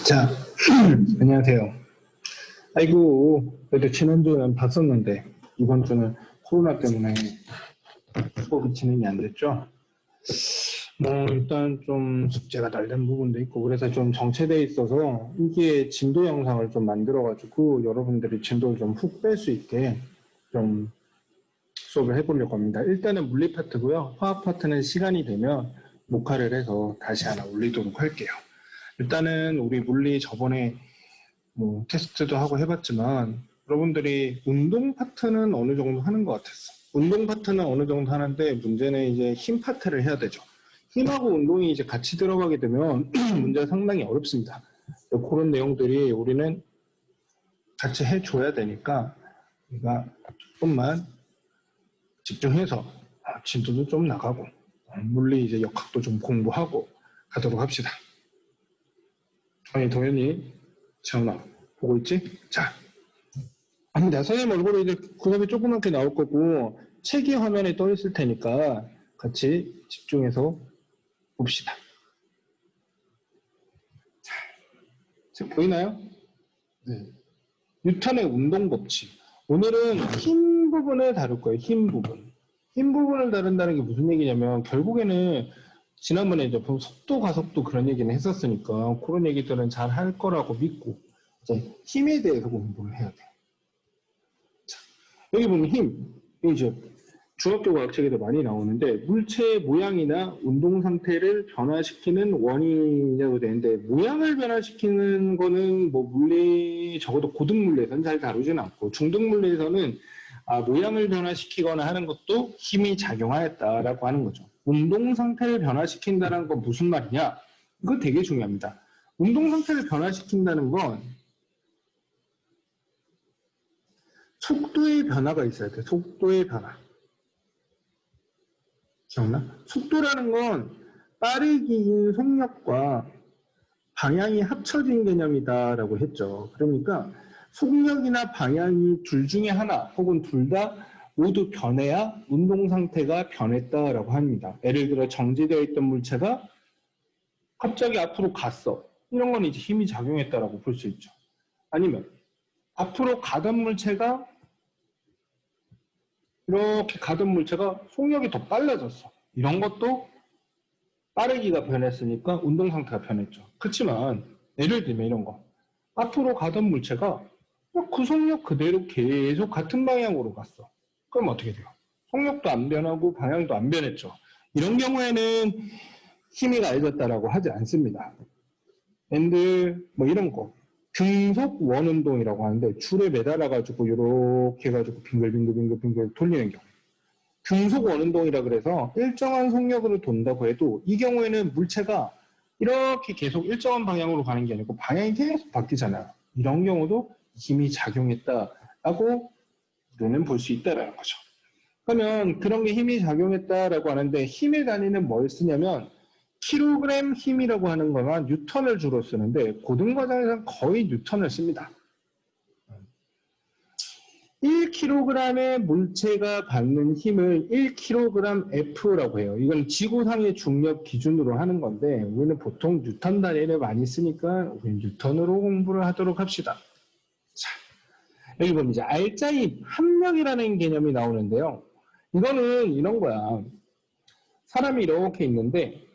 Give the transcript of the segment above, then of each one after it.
자, 안녕하세요. 아이고, 그래도 지난주는 봤었는데, 이번 주는 코로나 때문에 수업이 진행이 안 됐죠? 일단 좀 숙제가 덜 된 부분도 있고, 그래서 좀 정체돼 있어서, 이게 진도 영상을 좀 만들어가지고, 여러분들이 진도를 좀 훅 뺄 수 있게 좀 수업을 해보려고 합니다. 일단은 물리 파트고요. 화학 파트는 시간이 되면 녹화를 해서 다시 하나 올리도록 할게요. 일단은 우리 물리 저번에 뭐 테스트도 하고 해봤지만 여러분들이 운동 파트는 어느 정도 하는 것 같았어. 운동 파트는 어느 정도 하는데 문제는 이제 힘 파트를 해야 되죠. 힘하고 운동이 이제 같이 들어가게 되면 문제가 상당히 어렵습니다. 그런 내용들이 우리는 같이 해줘야 되니까 우리가 조금만 집중해서 진도도 좀 나가고 물리 이제 역학도 좀 공부하고 가도록 합시다. 아니 동현이 재훈아 보고 있지? 자, 아닙니다. 선생님 얼굴에 이제 구석이 조그맣게 나올 거고 책이 화면에 떠 있을 테니까 같이 집중해서 봅시다. 자, 지금 보이나요? 네. 뉴턴의 운동 법칙. 오늘은 힘 부분을 다룰 거예요. 힘 부분. 힘 부분을 다룬다는 게 무슨 얘기냐면 결국에는 지난번에 이제 속도 가속도 그런 얘기는 했었으니까 그런 얘기들은 잘 할 거라고 믿고 이제 힘에 대해서 공부를 해야 돼요. 자, 여기 보면 힘, 이제 중학교 과학책에도 많이 나오는데 물체의 모양이나 운동 상태를 변화시키는 원인이라고 되는데 모양을 변화시키는 거는 뭐 물리 적어도 고등 물리에서는 잘 다루지는 않고 중등 물리에서는 모양을 변화시키거나 하는 것도 힘이 작용하였다라고 하는 거죠. 운동 상태를 변화시킨다는 건 무슨 말이냐? 이거 되게 중요합니다. 운동 상태를 변화시킨다는 건 속도의 변화가 있어야 돼. 속도의 변화. 기억나? 속도라는 건 빠르기인 속력과 방향이 합쳐진 개념이다라고 했죠. 그러니까 속력이나 방향이 둘 중에 하나 혹은 둘 다 모두 변해야 운동 상태가 변했다라고 합니다. 예를 들어 정지되어 있던 물체가 갑자기 앞으로 갔어. 이런 건 이제 힘이 작용했다라고 볼 수 있죠. 아니면 앞으로 가던 물체가 이렇게 가던 물체가 속력이 더 빨라졌어. 이런 것도 빠르기가 변했으니까 운동 상태가 변했죠. 그렇지만 예를 들면 이런 거. 앞으로 가던 물체가 그 속력 그대로 계속 같은 방향으로 갔어. 그럼 어떻게 돼요? 속력도 안 변하고 방향도 안 변했죠. 이런 경우에는 힘이 가해졌다라고 하지 않습니다. 밴드 뭐 이런 거. 등속 원운동이라고 하는데 줄에 매달아가지고 이렇게 해가지고 빙글빙글 돌리는 경우. 등속 원운동이라 그래서 일정한 속력으로 돈다고 해도 이 경우에는 물체가 이렇게 계속 일정한 방향으로 가는 게 아니고 방향이 계속 바뀌잖아요. 이런 경우도 힘이 작용했다라고 우리는 볼 수 있다는 거죠. 그러면 그런 게 힘이 작용했다라고 하는데 힘의 단위는 뭘 쓰냐면 킬로그램 힘이라고 하는 거만 뉴턴을 주로 쓰는데 고등과정에서는 거의 뉴턴을 씁니다. 1kg의 물체가 받는 힘을 1kgF라고 해요. 이건 지구상의 중력 기준으로 하는 건데 우리는 보통 뉴턴 단위를 많이 쓰니까 우리 뉴턴으로 공부를 하도록 합시다. 자, 여기 보면 이제 알짜임 합력이라는 개념이 나오는데요. 이거는 이런 거야. 사람이 이렇게 있는데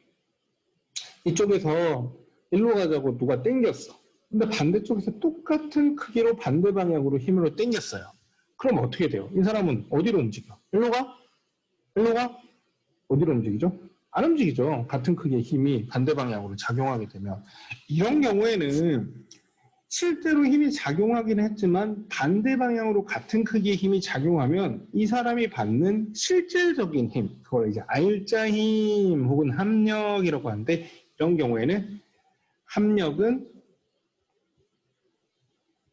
이쪽에서 일로 가자고 누가 땡겼어. 근데 반대쪽에서 똑같은 크기로 반대 방향으로 힘으로 땡겼어요. 그럼 어떻게 돼요? 이 사람은 어디로 움직여? 일로 가? 일로 가? 어디로 움직이죠? 안 움직이죠. 같은 크기의 힘이 반대 방향으로 작용하게 되면. 이런 경우에는 실제로 힘이 작용하긴 했지만 반대 방향으로 같은 크기의 힘이 작용하면 이 사람이 받는 실질적인 힘, 그걸 이제 알짜 힘 혹은 합력이라고 하는데 이런 경우에는 합력은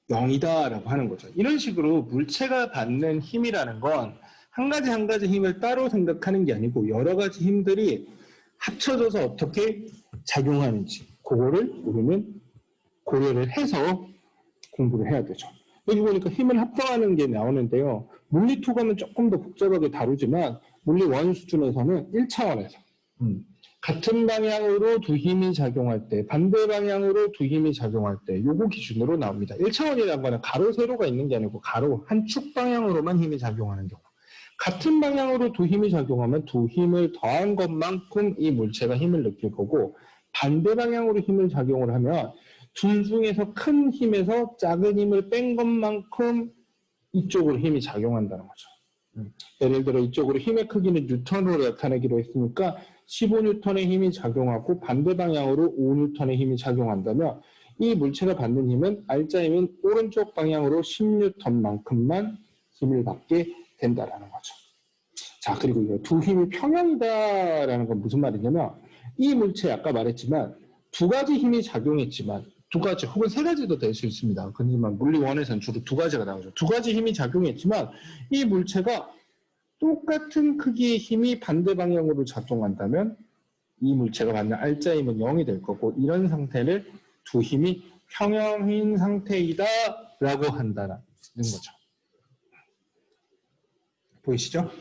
0이다라고 하는 거죠. 이런 식으로 물체가 받는 힘이라는 건 한 가지 힘을 따로 생각하는 게 아니고 여러 가지 힘들이 합쳐져서 어떻게 작용하는지 그거를 우리는 고려를 해서 공부를 해야 되죠. 여기 보니까 힘을 합성하는 게 나오는데요. 물리2 가면 조금 더 복잡하게 다루지만 물리 1 수준에서는 1차원에서 같은 방향으로 두 힘이 작용할 때, 반대 방향으로 두 힘이 작용할 때, 요거 기준으로 나옵니다. 1차원이라는 거는 가로, 세로가 있는 게 아니고 가로, 한 축 방향으로만 힘이 작용하는 경우. 같은 방향으로 두 힘이 작용하면 두 힘을 더한 것만큼 이 물체가 힘을 느낄 거고, 반대 방향으로 힘을 작용을 하면 둘 중에서 큰 힘에서 작은 힘을 뺀 것만큼 이쪽으로 힘이 작용한다는 거죠. 예를 들어 이쪽으로 힘의 크기는 뉴턴으로 나타내기로 했으니까 15뉴턴의 힘이 작용하고 반대 방향으로 5뉴턴의 힘이 작용한다면 이 물체가 받는 힘은 R자임은 오른쪽 방향으로 10뉴턴만큼만 힘을 받게 된다라는 거죠. 자, 그리고 이거 두 힘이 평형이다라는 건 무슨 말이냐면 이 물체 아까 말했지만 두 가지 힘이 작용했지만 두 가지 혹은 세 가지도 될 수 있습니다. 그렇지만 물리원에서는 주로 두 가지가 나오죠. 두 가지 힘이 작용했지만 이 물체가 똑같은 크기의 힘이 반대 방향으로 작동한다면 이 물체가 받는 R자임은 0이 될 거고 이런 상태를 두 힘이 평형인 상태이다 라고 한다는 거죠. 보이시죠?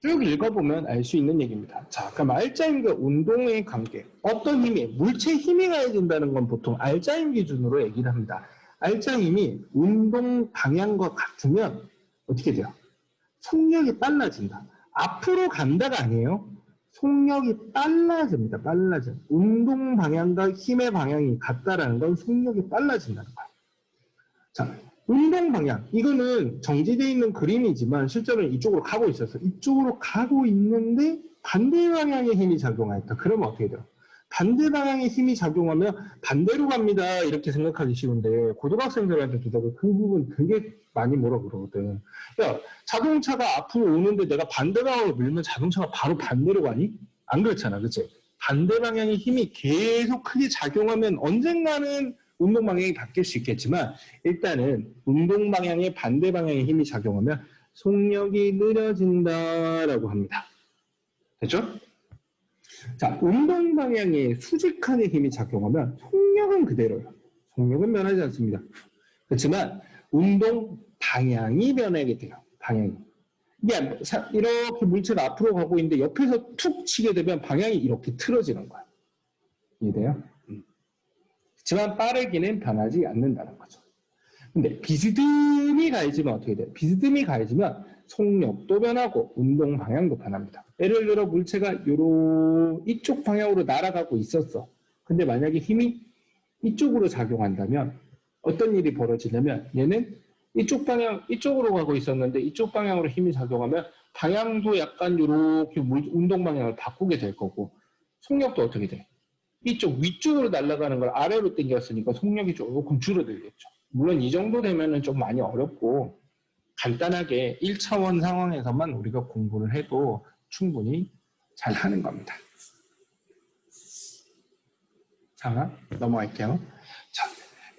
쭉 읽어보면 알 수 있는 얘기입니다. 자, 그럼 R자임과 운동의 관계. 어떤 힘이, 물체 힘이 가해진다는 건 보통 R자임 기준으로 얘기를 합니다. R자임이 운동 방향과 같으면 어떻게 돼요? 속력이 빨라진다. 앞으로 간다가 아니에요. 속력이 빨라집니다. 빨라져. 운동 방향과 힘의 방향이 같다라는 건 속력이 빨라진다는 거예요. 자, 운동 방향. 이거는 정지되어 있는 그림이지만 실제로는 이쪽으로 가고 있었어요. 이쪽으로 가고 있는데 반대 방향의 힘이 작용하였다. 그러면 어떻게 돼요? 반대 방향의 힘이 작용하면 반대로 갑니다. 이렇게 생각하기 쉬운데 고등학생들한테 도대체 그 부분 되게 많이 뭐라 그러거든. 야, 자동차가 앞으로 오는데 내가 반대 방향으로 밀면 자동차가 바로 반대로 가니? 안 그렇잖아. 그치? 반대 방향의 힘이 계속 크게 작용하면 언젠가는 운동 방향이 바뀔 수 있겠지만 일단은 운동 방향의 반대 방향의 힘이 작용하면 속력이 느려진다라고 합니다. 됐죠? 자, 운동 방향에 수직한의 힘이 작용하면 속력은 그대로예요. 속력은 변하지 않습니다. 그렇지만 운동 방향이 변하게 돼요. 방향이. 이렇게 물체가 앞으로 가고 있는데 옆에서 툭 치게 되면 방향이 이렇게 틀어지는 거예요. 이해돼요? 그렇지만 빠르기는 변하지 않는다는 거죠. 근데 비스듬히 가해지면 어떻게 돼요? 비스듬히 가해지면 속력도 변하고 운동 방향도 변합니다. 예를 들어 물체가 이쪽 방향으로 날아가고 있었어. 근데 만약에 힘이 이쪽으로 작용한다면 어떤 일이 벌어지냐면 얘는 이쪽 방향, 이쪽으로 가고 있었는데 이쪽 방향으로 힘이 작용하면 방향도 약간 이렇게 운동 방향을 바꾸게 될 거고 속력도 어떻게 돼? 이쪽 위쪽으로 날아가는 걸 아래로 당겼으니까 속력이 조금 줄어들겠죠. 물론 이 정도 되면은 좀 많이 어렵고 간단하게 1차원 상황에서만 우리가 공부를 해도 충분히 잘 하는 겁니다. 자, 넘어갈게요. 자,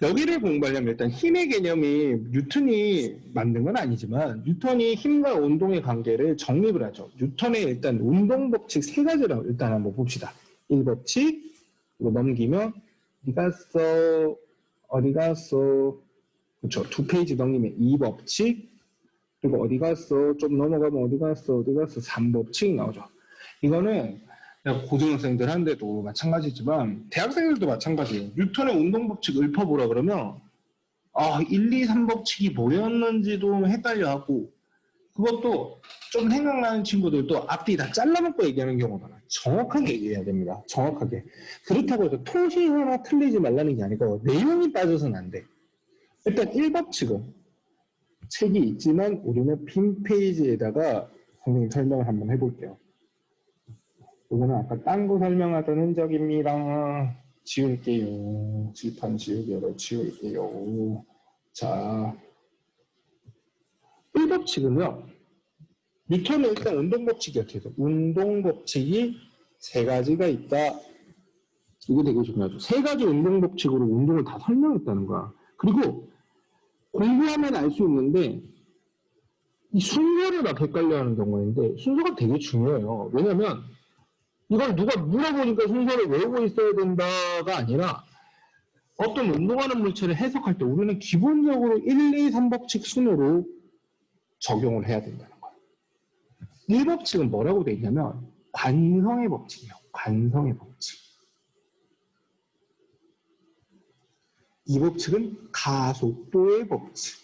여기를 공부하려면 일단 힘의 개념이 뉴턴이 만든 건 아니지만 뉴턴이 힘과 운동의 관계를 정립을 하죠. 뉴턴의 일단 운동 법칙 세 가지를 일단 한번 봅시다. 1법칙, 이거 넘기면 어디 갔어 그렇죠. 2페이지 넘기면 2법칙, 그리고 어디 갔어 좀 넘어가면 어디 갔어 3법칙 나오죠. 이거는 고등학생들한테도 마찬가지지만 대학생들도 마찬가지예요. 뉴턴의 운동법칙 읊어보라 그러면 1, 2, 3법칙이 뭐였는지도 헷갈려하고 그것도 좀 생각나는 친구들도 앞뒤 다 잘라먹고 얘기하는 경우가 많아요. 정확하게 얘기해야 됩니다. 정확하게. 그렇다고 해서 토시 하나 틀리지 말라는 게 아니고 내용이 빠져서는 안 돼. 일단 1법칙은 책이 있지만 우리는 빈 페이지에다가 선생님 설명을 한번 해볼게요. 이거는 아까 딴 거 설명하던 흔적입니다. 지울게요. 칠판 지우개로 지울게요. 자, 1법칙은요. 뉴턴은 일단 운동법칙이었죠. 운동법칙이 세 가지가 있다. 이게 되게 중요하죠. 세 가지 운동법칙으로 운동을 다 설명했다는 거야. 그리고 공부하면 알 수 있는데 이 순서를 막 헷갈려하는 경우가 있는데 순서가 되게 중요해요. 왜냐면 이걸 누가 물어보니까 순서를 외우고 있어야 된다가 아니라 어떤 운동하는 물체를 해석할 때 우리는 기본적으로 1, 2, 3법칙 순으로 적용을 해야 된다는 거예요. 1법칙은 뭐라고 돼 있냐면 관성의 법칙이에요. 관성의 법칙. 이 법칙은 가속도의 법칙.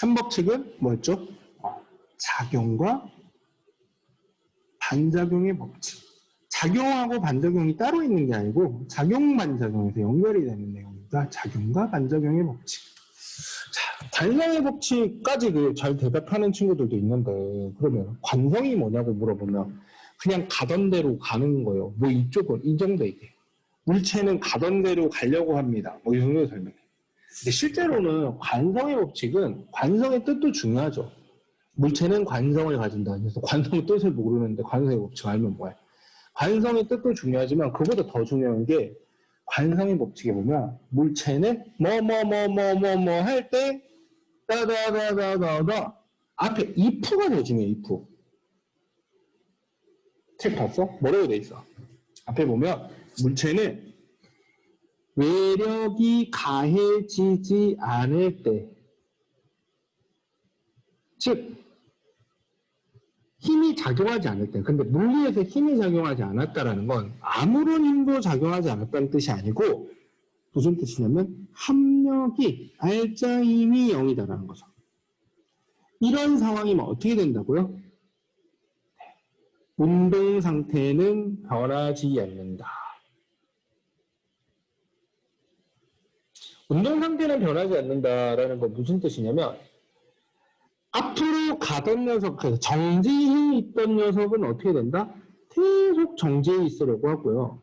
3법칙은 뭐였죠? 작용과 반작용의 법칙. 작용하고 반작용이 따로 있는 게 아니고 작용 반작용에서 연결이 되는 내용입니다. 작용과 반작용의 법칙. 자, 관성의 법칙까지 잘 대답하는 친구들도 있는데 그러면 관성이 뭐냐고 물어보면 그냥 가던 대로 가는 거예요. 뭐 이쪽은 이 정도 얘기해요. 물체는 가던 대로 가려고 합니다. 뭐 이 정도 설명해. 근데 실제로는 관성의 법칙은 관성의 뜻도 중요하죠. 물체는 관성을 가진다. 그래서 관성의 뜻을 모르는데 관성의 법칙 알면 뭐해? 관성의 뜻도 중요하지만 그보다 더 중요한 게 관성의 법칙에 보면 물체는 뭐 할 때 따다다다다다 앞에 if가 더 중요해. if. 책 봤어? 뭐라고 돼 있어? 앞에 보면 물체는 외력이 가해지지 않을 때, 즉 힘이 작용하지 않을 때, 근데 물리에서 힘이 작용하지 않았다라는 건 아무런 힘도 작용하지 않았다는 뜻이 아니고 무슨 뜻이냐면 합력이 알짜 힘이 0이다라는 거죠. 이런 상황이면 어떻게 된다고요? 운동 상태는 변하지 않는다. 운동 상태는 변하지 않는다라는 건 무슨 뜻이냐면 앞으로 가던 녀석, 정지해 있던 녀석은 어떻게 된다? 계속 정지해 있으려고 하고요.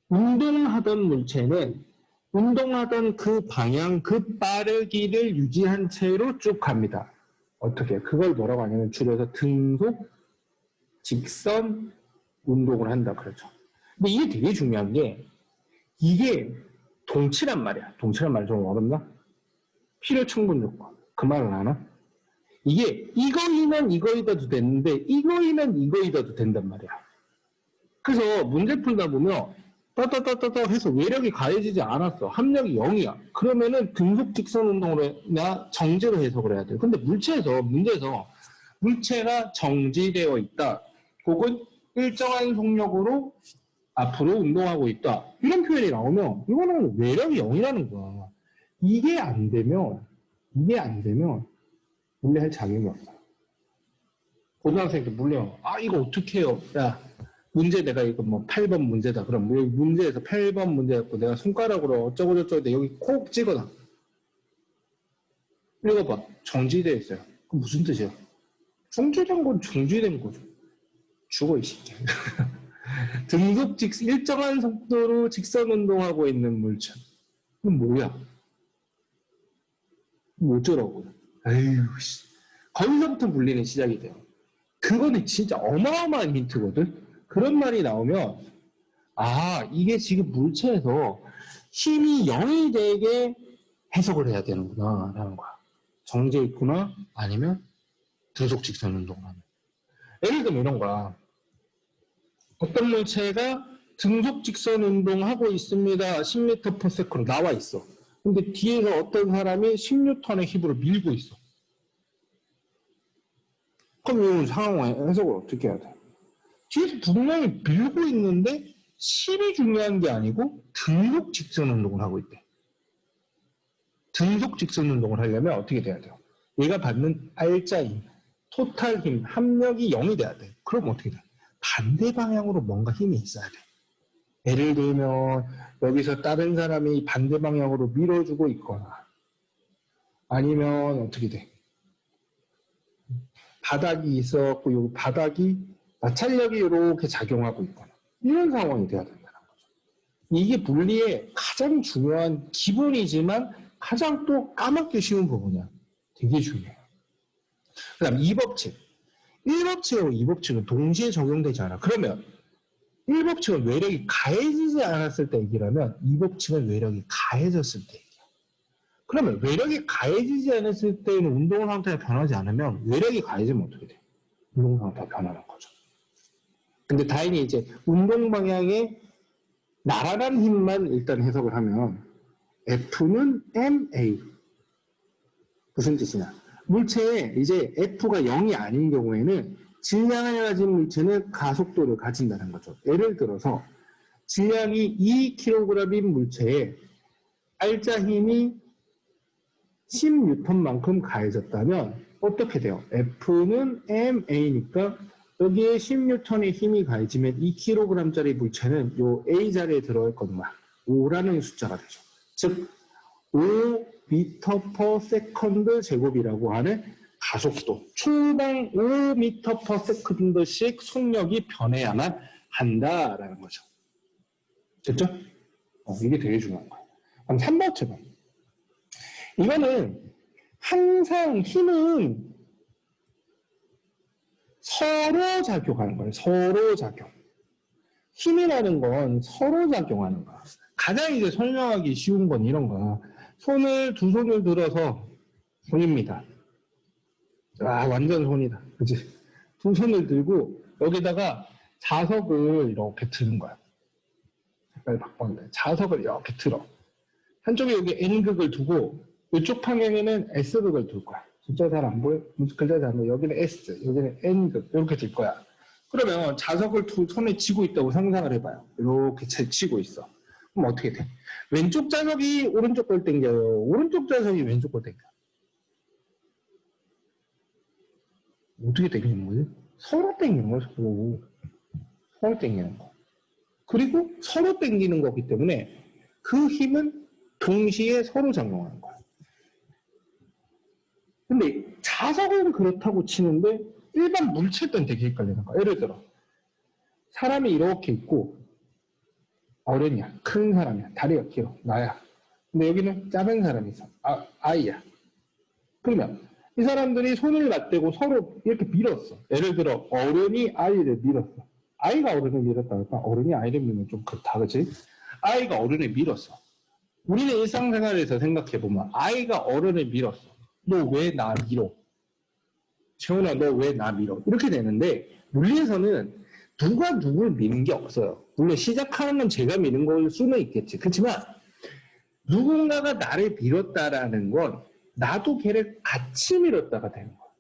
운동하던 물체는 운동하던 그 방향, 그 빠르기를 유지한 채로 쭉 갑니다. 어떻게? 그걸 뭐라고 하냐면 줄여서 등속, 직선, 운동을 한다 그러죠. 근데 이게 되게 중요한 게 이게 동치란 말이야. 동치란 말 좀 어렵나? 필요 충분 조건. 그 말은 아나? 이게 이거이면 이거이다도 됐는데 이거이면 이거이다도 된단 말이야. 그래서 문제 풀다 보면 따따따따따 해서 외력이 가해지지 않았어. 합력이 0이야. 그러면은 등속 직선 운동으로나 정지로 해석을 해야 돼. 근데 문제에서 물체가 정지되어 있다. 혹은 일정한 속력으로 앞으로 운동하고 있다. 이런 표현이 나오면 이거는 외력이 0이라는 거야. 이게 안 되면 물리할 자격이 없어. 고등학생들 물려. 이거 어떻게 해요? 야, 문제 내가 이거 뭐 8번 문제다. 그럼 문제에서 8번 문제였고 내가 손가락으로 어쩌고저쩌고 했는데 여기 콕 찍어놔. 읽어봐. 정지되어 있어요. 그럼 무슨 뜻이야? 정지된 건 정지된 거죠. 죽어 이 새끼. 일정한 속도로 직선 운동하고 있는 물체. 그건 뭐야? 뭐더라고요. 에휴, 거기서부터 물리는 시작이 돼요. 그거는 진짜 어마어마한 힌트거든. 그런 말이 나오면 이게 지금 물체에서 힘이 0이 되게 해석을 해야 되는구나 라는 거야. 정지해 있구나 아니면 등속 직선 운동을 하는. 예를 들면 이런 거야. 어떤 물체가 등속 직선 운동하고 있습니다. 10m/s로 나와 있어. 근데 뒤에서 어떤 사람이 10N의 힘으로 밀고 있어. 그럼 이 상황의 해석을 어떻게 해야 돼? 뒤에서 분명히 밀고 있는데 힘이 중요한 게 아니고 등속 직선 운동을 하고 있대. 등속 직선 운동을 하려면 어떻게 돼야 돼요? 얘가 받는 알짜 힘, 토탈 힘, 합력이 0이 돼야 돼. 그럼 어떻게 돼? 반대 방향으로 뭔가 힘이 있어야 돼. 예를 들면 여기서 다른 사람이 반대 방향으로 밀어주고 있거나 아니면 어떻게 돼? 바닥이 있어갖고 이 바닥이 마찰력이 이렇게 작용하고 있거나 이런 상황이 돼야 된다는 거죠. 이게 물리의 가장 중요한 기본이지만 가장 또 까먹기 쉬운 부분이야. 되게 중요해요. 그 다음 2법칙. 1법칙하고 2법칙은 동시에 적용되지 않아. 그러면 1법칙은 외력이 가해지지 않았을 때 얘기라면 2법칙은 외력이 가해졌을 때 얘기야. 그러면 외력이 가해지지 않았을 때는 운동 상태가 변하지 않으면 외력이 가해지면 어떻게 돼? 운동 상태가 변하는 거죠. 근데 다행히 이제 운동 방향에 나란한 힘만 일단 해석을 하면 F는 MA. 무슨 뜻이냐? 물체에 이제 F가 0이 아닌 경우에는 질량을 가진 물체는 가속도를 가진다는 거죠. 예를 들어서 질량이 2kg인 물체에 알짜 힘이 10N만큼 가해졌다면 어떻게 돼요? F는 ma니까 여기에 10N의 힘이 가해지면 2kg짜리 물체는 요 A 자리에 들어갈 것만 5라는 숫자가 되죠. 즉 5m/s 제곱이라고 하는 가속도, 초당 5m/s씩 속력이 변해야만 한다라는 거죠. 됐죠? 이게 되게 중요한 거예요. 그럼 3번째 봐. 이거는 항상 힘은 서로 작용하는 거예요. 서로 작용. 힘이라는 건 서로 작용하는 거야. 가장 이제 설명하기 쉬운 건 이런 거야. 두 손을 들어서 손입니다. 아, 완전 손이다. 그치? 두 손을 들고 여기다가 자석을 이렇게 드는 거야. 색깔 바꿨는데 자석을 이렇게 들어. 한쪽에 여기 N극을 두고 이쪽 방향에는 S극을 둘 거야. 숫자 잘 안 보여? 글자 잘 안 보여? 여기는 S, 여기는 N극 이렇게 될 거야. 그러면 자석을 두 손에 쥐고 있다고 상상을 해봐요. 이렇게 쥐고 있어. 그럼 어떻게 돼? 왼쪽 자석이 오른쪽 걸 당겨요. 오른쪽 자석이 왼쪽 걸 당겨요. 어떻게 당기는 거지? 서로 당기는 거야, 서로. 서로 당기는 거. 그리고 서로 당기는 거기 때문에 그 힘은 동시에 서로 작용하는 거야. 근데 자석은 그렇다고 치는데 일반 물체들은 되게 헷갈리는 거야. 예를 들어 사람이 이렇게 있고 어른이야. 큰 사람이야. 다리가 길어. 나야. 근데 여기는 작은 사람이 있어. 아이야. 그러면 이 사람들이 손을 맞대고 서로 이렇게 밀었어. 예를 들어 어른이 아이를 밀었어. 아이가 어른을 밀었다 할까? 어른이 아이를 밀면 좀 그렇다. 그치? 아이가 어른을 밀었어. 우리는 일상생활에서 생각해보면 아이가 어른을 밀었어. 너 왜 나 밀어? 재훈아 너 왜 나 밀어? 이렇게 되는데 물리에서는 누가 누굴 미는 게 없어요. 물론 시작하는 건 제가 미는 걸 수는 있겠지. 그렇지만 누군가가 나를 밀었다라는 건 나도 걔를 같이 밀었다가 되는 거야.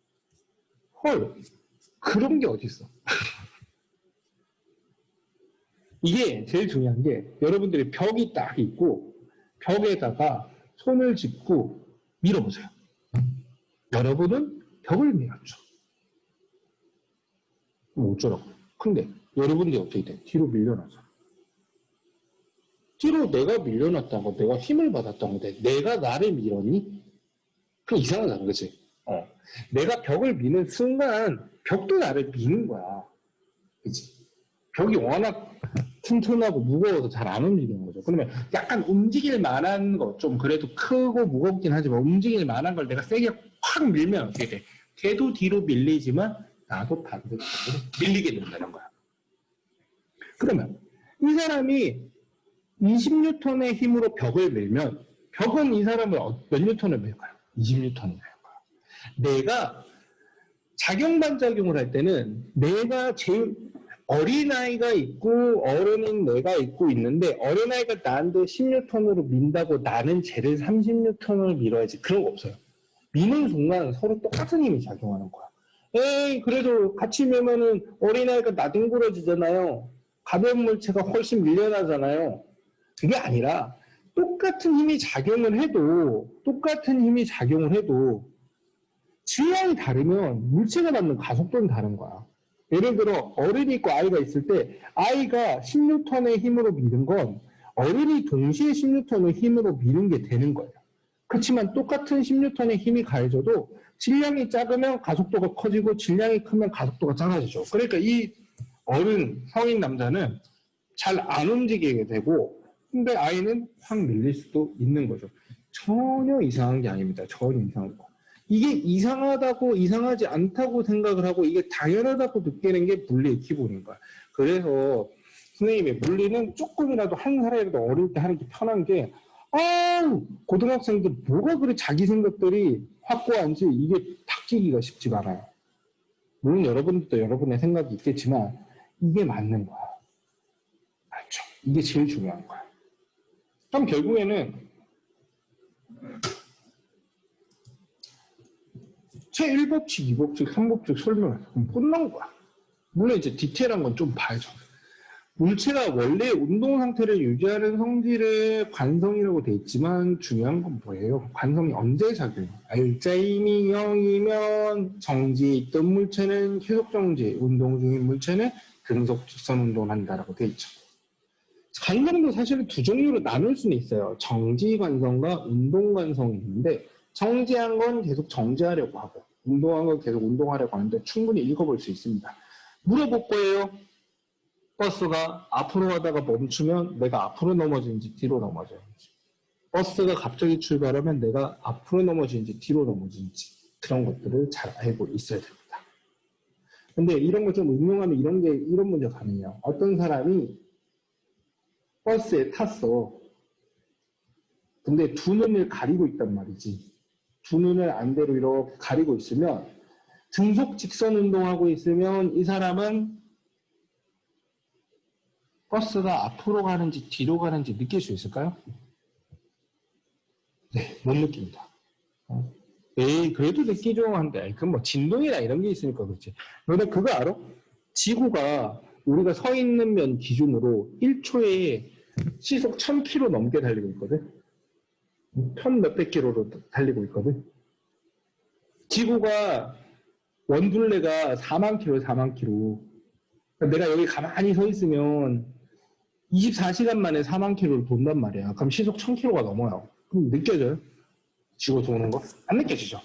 헐, 그런 게 어딨어. 이게 제일 중요한 게 여러분들이 벽이 딱 있고 벽에다가 손을 짚고 밀어보세요. 여러분은 벽을 밀었죠. 그럼 어쩌라고. 근데 여러분들이 어떻게 돼? 뒤로 밀려나서. 뒤로 내가 밀려났다고 내가 힘을 받았다고 돼. 내가 나를 밀었니? 그럼 이상하잖아, 그치? 내가 벽을 미는 순간 벽도 나를 미는 거야. 그치? 벽이 워낙 튼튼하고 무거워서 잘 안 움직이는 거죠. 그러면 약간 움직일 만한 거, 좀 그래도 크고 무겁긴 하지만 움직일 만한 걸 내가 세게 확 밀면 어떻게 돼? 걔도 뒤로 밀리지만 나도 반대로 밀리게 된다는 거야. 그러면 이 사람이 20N의 힘으로 벽을 밀면 벽은 이 사람을 몇 뉴턴을 밀까요? 20N을 밀 거야. 내가 작용반작용을 할 때는 내가 제일 어린아이가 있고 어른인 내가 있고 있는데 어린아이가 나한테 10N으로 민다고 나는 쟤를 30N을 밀어야지. 그런 거 없어요. 미는 순간 서로 똑같은 힘이 작용하는 거야. 에이 그래도 같이 밀면은 어린아이가 나뒹굴어지잖아요. 가벼운 물체가 훨씬 밀려나잖아요. 그게 아니라 똑같은 힘이 작용을 해도 질량이 다르면 물체가 받는 가속도는 다른 거야. 예를 들어 어른이 있고 아이가 있을 때 아이가 10N의 힘으로 미는 건 어른이 동시에 10N의 힘으로 미는 게 되는 거예요. 그렇지만 똑같은 10N의 힘이 가해져도 질량이 작으면 가속도가 커지고 질량이 크면 가속도가 작아지죠. 그러니까 이 어른 성인 남자는 잘 안 움직이게 되고 근데 아이는 확 밀릴 수도 있는 거죠. 전혀 이상한 게 아닙니다. 전혀 이상한 거. 이게 이상하다고 이상하지 않다고 생각을 하고 이게 당연하다고 느끼는 게 물리의 기본인 거야. 그래서 선생님의 물리는 조금이라도 한 살이라도 어릴 때 하는 게 편한 게 고등학생들 뭐가 그래 자기 생각들이 확고한지 이게 바뀌기가 쉽지가 않아요. 물론 여러분들도 여러분의 생각이 있겠지만 이게 맞는 거야. 맞죠? 이게 제일 중요한 거야. 그럼 결국에는 제1법칙, 2법칙, 3법칙 설명해서 그럼 끝난 거야. 물론 이제 디테일한 건 좀 봐야죠. 물체가 원래 운동 상태를 유지하는 성질의 관성이라고 돼 있지만 중요한 건 뭐예요? 관성이 언제 작용해요? 알짜임이 0이면 정지에 있던 물체는 계속 정지, 운동 중인 물체는 등속 직선 운동을 한다라고 돼 있죠. 관성도 사실은 두 종류로 나눌 수는 있어요. 정지 관성과 운동 관성이 있는데 정지한 건 계속 정지하려고 하고 운동한 건 계속 운동하려고 하는데 충분히 읽어볼 수 있습니다. 물어볼 거예요. 버스가 앞으로 가다가 멈추면 내가 앞으로 넘어지는지 뒤로 넘어지는지, 버스가 갑자기 출발하면 내가 앞으로 넘어지는지 뒤로 넘어지는지, 그런 것들을 잘 알고 있어야 됩니다. 근데 이런 거 좀 응용하면 이런 문제가 가능해요. 어떤 사람이 버스에 탔어. 근데 두 눈을 가리고 있단 말이지. 두 눈을 안대로 이렇게 가리고 있으면 등속 직선 운동하고 있으면 이 사람은 버스가 앞으로 가는지 뒤로 가는지 느낄 수 있을까요? 네, 못 느낍니다. 에이, 그래도 느끼죠. 한데, 그럼 뭐 진동이나 이런 게 있으니까 그렇지. 너네 그거 알아? 지구가 우리가 서 있는 면 기준으로 1초에 시속 1000km 넘게 달리고 있거든? 1000 몇백 킬로로 달리고 있거든? 지구가 원둘레가 4만 킬로, 4만 킬로. 내가 여기 가만히 서 있으면 24시간 만에 4만 킬로를 돈단 말이야. 그럼 시속 1000킬로가 넘어요. 그럼 느껴져요? 지구 도는 거? 안 느껴지죠?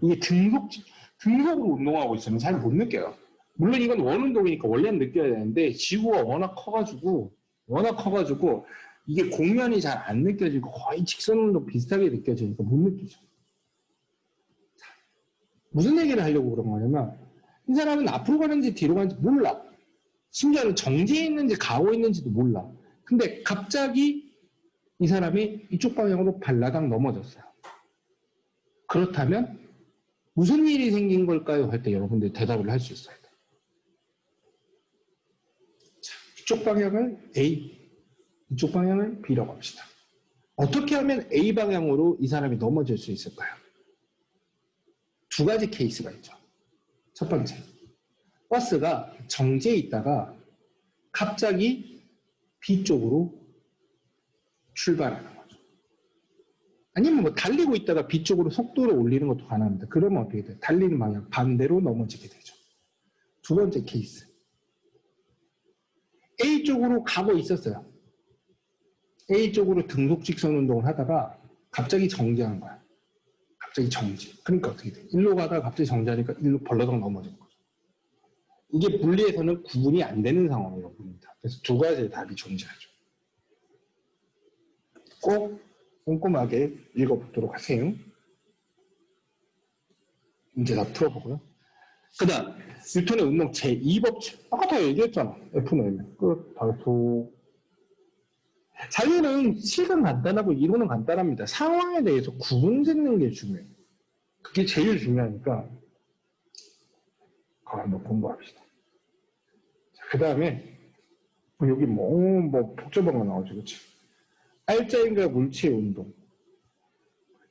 이게 등속으로 운동하고 있으면 잘 못 느껴요. 물론 이건 원운동이니까 원래는 느껴야 되는데 지구가 워낙 커가지고 이게 공면이 잘 안 느껴지고 거의 직선운동 비슷하게 느껴지니까 못 느끼죠. 무슨 얘기를 하려고 그런 거냐면 이 사람은 앞으로 가는지 뒤로 가는지 몰라. 심지어는 정지해 있는지 가고 있는지도 몰라. 근데 갑자기 이 사람이 이쪽 방향으로 발라당 넘어졌어요. 그렇다면 무슨 일이 생긴 걸까요? 할 때 여러분들이 대답을 할 수 있어야 돼요. 자, 이쪽 방향을 A, 이쪽 방향을 B라고 합시다. 어떻게 하면 A 방향으로 이 사람이 넘어질 수 있을까요? 두 가지 케이스가 있죠. 첫 번째, 버스가 정지해 있다가 갑자기 B 쪽으로 출발하는 거죠. 아니면 뭐 달리고 있다가 B 쪽으로 속도를 올리는 것도 가능합니다. 그러면 어떻게 돼요? 달리는 방향 반대로 넘어지게 되죠. 두 번째 케이스, A 쪽으로 가고 있었어요. A 쪽으로 등속 직선 운동을 하다가 갑자기 정지한 거야. 갑자기 정지. 그러니까 어떻게 돼? 일로 가다가 갑자기 정지하니까 일로 벌러덩 넘어지는 거죠. 이게 물리에서는 구분이 안 되는 상황이라고 봅니다. 그래서 두 가지의 답이 존재하죠. 꼭 꼼꼼하게 읽어보도록 하세요. 문제 다 풀어보고요. 그 다음, 뉴턴의 운동 제2법칙. 아까 다 얘기했잖아. F는 끝, 달소. 자유는 실은 간단하고 이론은 간단합니다. 상황에 대해서 구분 짓는 게 중요해요. 그게 제일 중요하니까 그거 한번 공부합시다. 그 다음에 여기 뭐 복잡한 거 나오죠, 그렇지? 알짜임과 물체의 운동.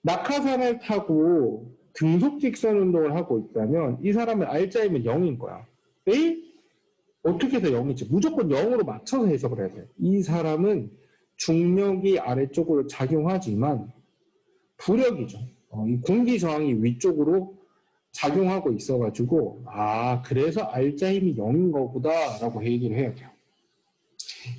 낙하산을 타고 등속 직선 운동을 하고 있다면 이 사람은 알짜임은 0인 거야. 에? 어떻게 해서 0이지? 무조건 0으로 맞춰서 해석을 해야 돼. 이 사람은 중력이 아래쪽으로 작용하지만 부력이죠. 이 공기 저항이 위쪽으로 작용하고 있어가지고 그래서 알짜 힘이 0인 거구나라고 얘기를 해야 돼요.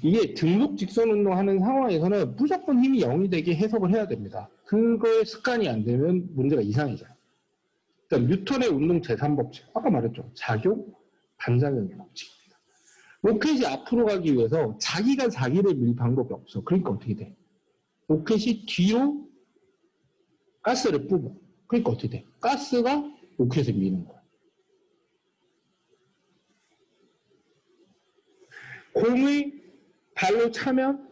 이게 등속 직선 운동하는 상황에서는 무조건 힘이 0이 되게 해석을 해야 됩니다. 그거에 습관이 안 되면 문제가 이상해져요. 그러니까 뉴턴의 운동 제3법칙, 아까 말했죠. 작용, 반작용의 법칙입니다. 로켓이 앞으로 가기 위해서 자기가 자기를 밀 방법이 없어. 그러니까 어떻게 돼? 로켓이 뒤로 가스를 뿜어. 그러니까 어떻게 돼? 가스가 로켓을 미는 거야. 공을 발로 차면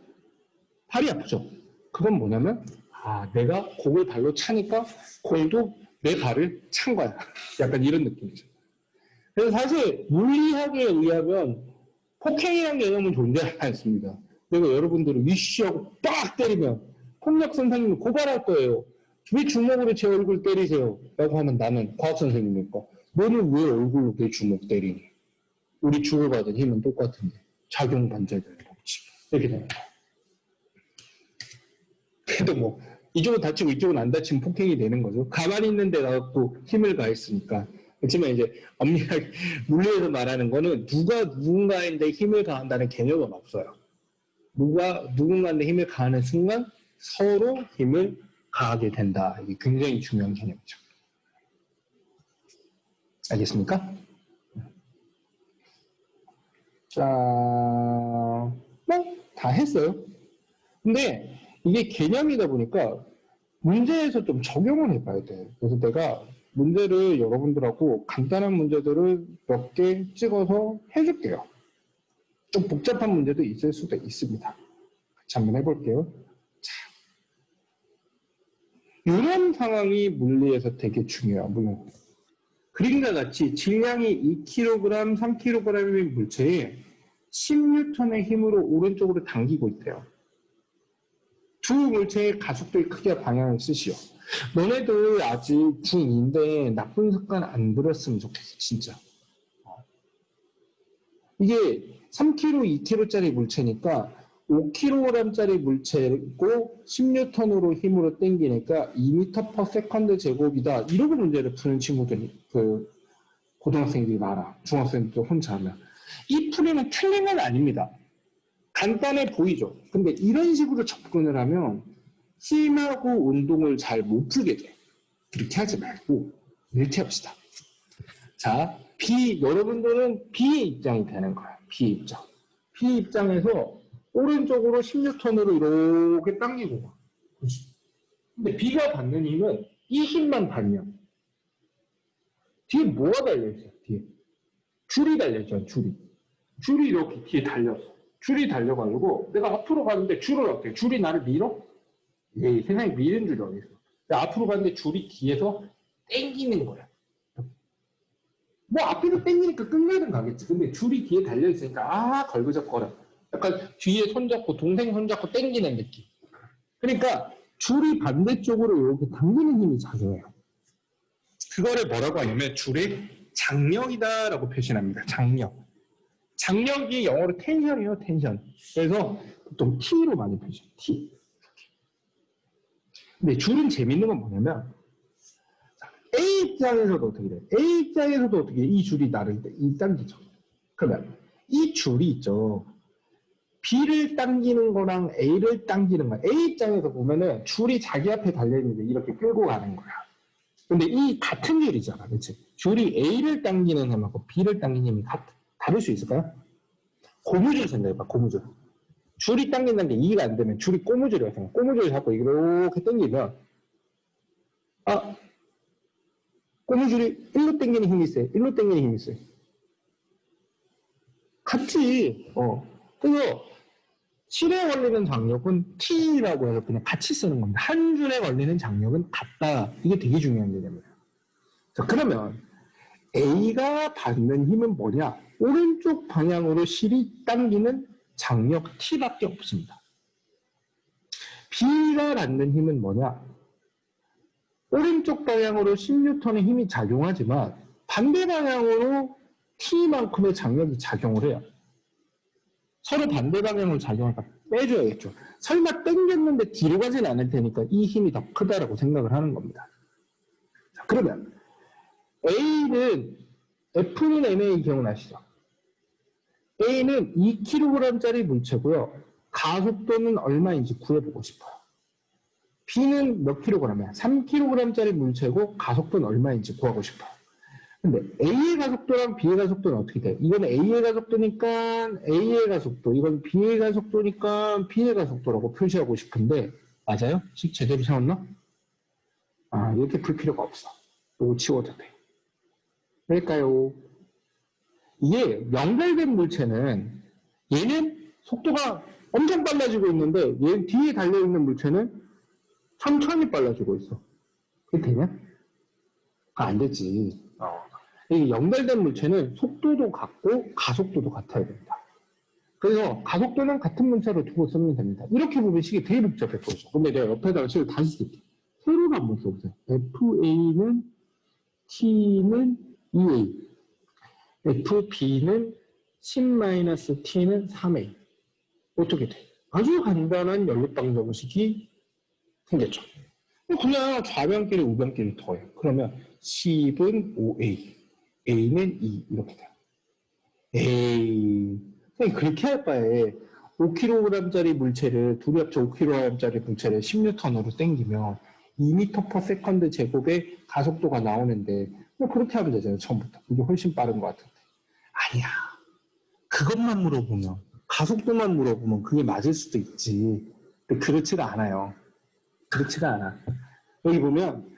발이 아프죠. 그건 뭐냐면 내가 공을 발로 차니까 공도 내 발을 찬 거야. 약간 이런 느낌이죠. 그래서 사실 물리학에 의하면 폭행이라는 개념은 존재하지 않습니다. 그리고 여러분들은 위시하고 빡 때리면 폭력 선생님을 고발할 거예요. 왜 주먹으로 제 얼굴 때리세요? 라고 하면 나는 과학 선생님이니까 너는 왜 얼굴로 내 주먹 때리니? 우리 주고받은 힘은 똑같은데 작용 반작용의 법칙 이렇게 되는 거야. 그래도 뭐 이쪽은 다치고 이쪽은 안 다치면 폭행이 되는 거죠. 가만히 있는 데 가서 힘을 가했으니까. 그렇지만 이제 엄밀하게 물리에서 말하는 거는 누가 누군가인데 힘을 가한다는 개념은 없어요. 누가 누군가인데 힘을 가하는 순간 서로 힘을 가하게 된다. 이게 굉장히 중요한 개념이죠. 알겠습니까? 자, 뭐 다 했어요. 근데 이게 개념이다 보니까 문제에서 좀 적용을 해봐야 돼. 그래서 내가 문제를 여러분들하고 간단한 문제들을 몇 개 찍어서 해줄게요. 좀 복잡한 문제도 있을 수도 있습니다. 같이 한번 해볼게요. 자, 이런 상황이 물리에서 되게 중요해요. 물론 그림과 같이 질량이 2kg, 3kg인 물체에 10N의 힘으로 오른쪽으로 당기고 있대요. 두 물체의 가속도의 크기와 방향을 쓰시오. 너네들 아직 중2인데 나쁜 습관 안 들였으면 좋겠어, 진짜. 이게 3kg, 2kg짜리 물체니까 5kg짜리 물체고 10N으로 힘으로 당기니까 2m/s 제곱이다. 이러고 문제를 푸는 친구들이 고등학생들이 많아. 중학생들도 혼자 하면. 이 풀이는 틀린 건 아닙니다. 간단해 보이죠. 근데 이런 식으로 접근을 하면 힘하고 운동을 잘 못 풀게 돼. 그렇게 하지 말고 이렇게 합시다. 자, 여러분들은 B의 입장이 되는 거야. B 입장. B 입장에서 오른쪽으로 10N으로 이렇게 당기고 가. 근데 B가 받는 힘은 이 힘만 받면 뒤에 뭐가 달려있어요? 뒤에 줄이 달려있잖아. 줄이 이렇게 뒤에 달렸어. 줄이 달려가지고 내가 앞으로 가는데 줄을 어떻게 줄이 나를 밀어? 에이, 세상에 미는 줄이 어디 있어. 내가 앞으로 가는데 줄이 뒤에서 땡기는 거야. 뭐 앞에서 땡기니까 끝내는 가겠지. 근데 줄이 뒤에 달려있으니까 걸그적거려. 약간 뒤에 손잡고 동생 손잡고 땡기는 느낌. 그러니까 줄이 반대쪽으로 이렇게 당기는 힘이 작용해요. 그거를 뭐라고 하냐면 줄의 장력이다라고 표시합니다. 장력이 영어로 텐션이에요. 텐션. 그래서 보통 T로 많이 표시해요. T. 근데 줄은 재밌는 건 뭐냐면 A 입장에서도 어떻게 돼요? A 입장에서도 어떻게 해요? 이 줄이 나를 당기죠. 그러면 이 줄이 있죠. B를 당기는 거랑 A를 당기는 거야. A 입장에서 보면은 줄이 자기 앞에 달려있는데 이렇게 끌고 가는 거야. 근데 이 같은 줄이잖아. 그치? 줄이 A를 당기는 힘하고 B를 당기는 힘이 다를 수 있을까요? 고무줄 생각해봐. 고무줄. 줄이 당긴다는 게 이해가 안 되면 줄이 고무줄이라고 생각해. 고무줄을 잡고 이렇게 당기면 고무줄이 일로 당기는 힘이 있어요. 일로 당기는 힘이 있어요. 같이 그래서 실에 걸리는 장력은 T라고 해서 그냥 같이 쓰는 겁니다. 한 줄에 걸리는 장력은 같다. 이게 되게 중요한 개념이에요. 자, 그러면 A가 받는 힘은 뭐냐? 오른쪽 방향으로 실이 당기는 장력 T밖에 없습니다. B가 받는 힘은 뭐냐? 오른쪽 방향으로 10N의 힘이 작용하지만 반대 방향으로 T만큼의 장력이 작용을 해요. 서로 반대 방향으로 작용하니까 빼줘야겠죠. 설마 당겼는데 뒤로 가진 않을 테니까 이 힘이 더 크다라고 생각을 하는 겁니다. 자, 그러면 A는 F는 MA 기억나시죠? A는 2kg짜리 물체고요. 가속도는 얼마인지 구해보고 싶어요. B는 몇 kg이야? 3kg짜리 물체고 가속도는 얼마인지 구하고 싶어요. 근데 A의 가속도랑 B의 가속도는 어떻게 돼? 이건 A의 가속도니까 A의 가속도, 이건 B의 가속도니까 B의 가속도라고 표시하고 싶은데 맞아요? 제대로 세웠나? 이렇게 풀 필요가 없어. 이거 치워도 돼. 왜일까요? 이게 연결된 물체는 얘는 속도가 엄청 빨라지고 있는데 얘 뒤에 달려있는 물체는 천천히 빨라지고 있어. 그게 되냐? 그거 안 되지. 이 연결된 물체는 속도도 같고 가속도도 같아야 됩니다. 그래서 가속도는 같은 문자로 두고 쓰면 됩니다. 이렇게 보면 식이 되게 복잡해 보이죠. 근데 내가 옆에다가 식을 다시 쓸게. 세로로 한번 써보세요. FA는 T는 2A, FB는 10-T는 3A. 어떻게 돼? 아주 간단한 연립방 정식이 생겼죠. 그냥 좌변끼리 우변끼리 더해요. 그러면 10은 5A, A는 2 이렇게 돼요. 에이, 선생님 그렇게 할 바에 5kg짜리 물체를 둘이 합쳐 5kg짜리 물체를 10N으로 당기면 2m/s 제곱의 가속도가 나오는데 그렇게 하면 되잖아요. 처음부터. 이게 훨씬 빠른 것 같은데. 아니야. 그것만 물어보면 가속도만 물어보면 그게 맞을 수도 있지. 근데 그렇지가 않아요. 그렇지가 않아. 여기 보면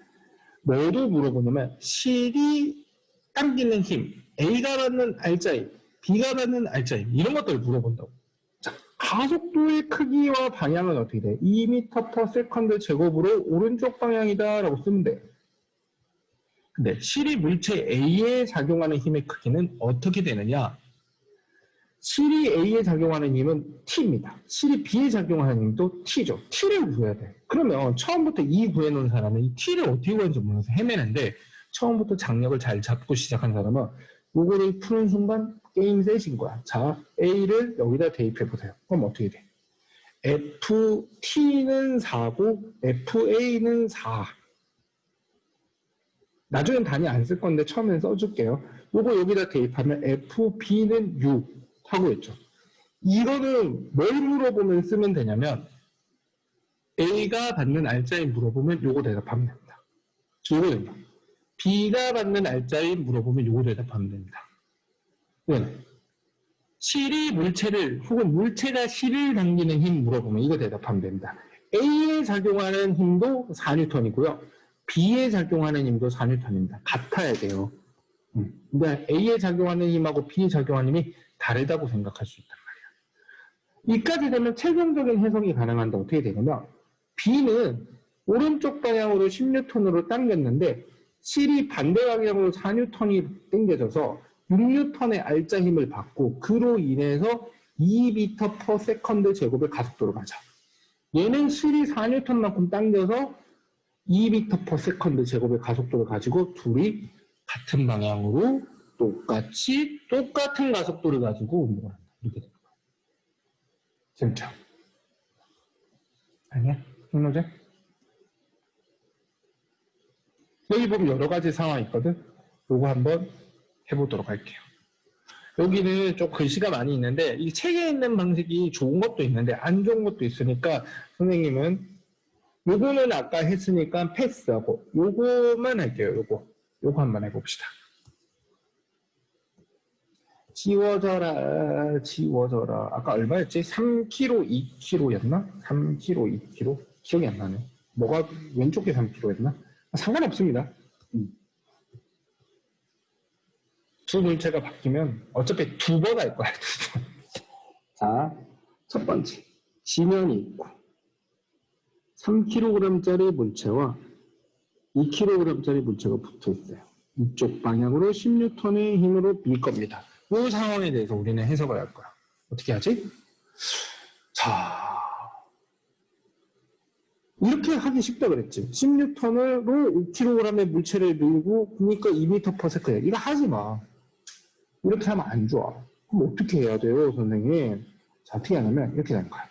뭐를 물어보냐면 실이 당기는 힘, A가 받는 알짜임, B가 받는 알짜임 이런 것들을 물어본다고. 자, 가속도의 크기와 방향은 어떻게 돼? 2m/s 제곱으로 오른쪽 방향이다 라고 쓰면 돼. 근데 실이 물체 A에 작용하는 힘의 크기는 어떻게 되느냐? 실이 A에 작용하는 힘은 T입니다. 실이 B에 작용하는 힘도 T죠. T를 구해야 돼. 그러면 처음부터 E 구해놓은 사람은 이 T를 어떻게 구하는지 몰라서 헤매는데 처음부터 장력을 잘 잡고 시작한 사람은 요거를 푸는 순간 게임 셋인 거야. 자, A를 여기다 대입해보세요. 그럼 어떻게 돼? FT는 4고 FA는 4. 나중엔 단위 안 쓸 건데 처음엔 써줄게요. 요거 여기다 대입하면 FB는 6 하고 있죠. 이거는 뭘 물어보면 쓰면 되냐면 A가 받는 알짜임 물어보면 요거 대답하면 됩니다. 요거 됩니다. B가 받는 알짜임 물어보면 요거 대답하면 됩니다. 이거는 실이 물체를 혹은 물체가 실을 당기는 힘 물어보면 이거 대답하면 됩니다. A에 작용하는 힘도 4N이고요. B에 작용하는 힘도 4N입니다. 같아야 돼요. 근데 A에 작용하는 힘하고 B에 작용하는 힘이 다르다고 생각할 수 있단 말이야. 이까지 되면 최종적인 해석이 가능한데 어떻게 되냐면 B는 오른쪽 방향으로 10N으로 당겼는데 실이 반대 방향으로 4N이 당겨져서 6N의 알짜 힘을 받고 그로 인해서 2m/s 제곱의 가속도로 가죠. 얘는 실이 4N만큼 당겨서 2m/s 제곱의 가속도를 가지고 둘이 같은 방향으로 똑같은 가속도를 가지고 운동을 한다. 이렇게 되는 거야. 진짜. 아니야? 흥노제? 여기 보면 여러 가지 상황이 있거든. 요거 한번 해보도록 할게요. 여기는 좀 글씨가 많이 있는데 이 책에 있는 방식이 좋은 것도 있는데 안 좋은 것도 있으니까 선생님은 요거는 아까 했으니까 패스하고 요거만 할게요. 요거 한번 해봅시다. 지워져라. 아까 얼마였지? 3kg, 2kg였나? 3kg, 2kg? 기억이 안 나네. 뭐가 왼쪽에 3kg였나? 상관없습니다. 두 물체가 바뀌면 어차피 두 번 할 거야. 자, 첫 번째. 지면이 있고 3kg짜리 물체와 2kg짜리 물체가 붙어 있어요. 이쪽 방향으로 10N의 힘으로 밀 겁니다. 이 상황에 대해서 우리는 해석을 할 거야. 어떻게 하지? 자, 이렇게 하기 쉽다 그랬지. 10N으로 5kg의 물체를 밀고 그러니까 2m/s야. 이거 하지 마. 이렇게 하면 안 좋아. 그럼 어떻게 해야 돼요, 선생님? 자, 어떻게 하냐면 이렇게 되는 거야.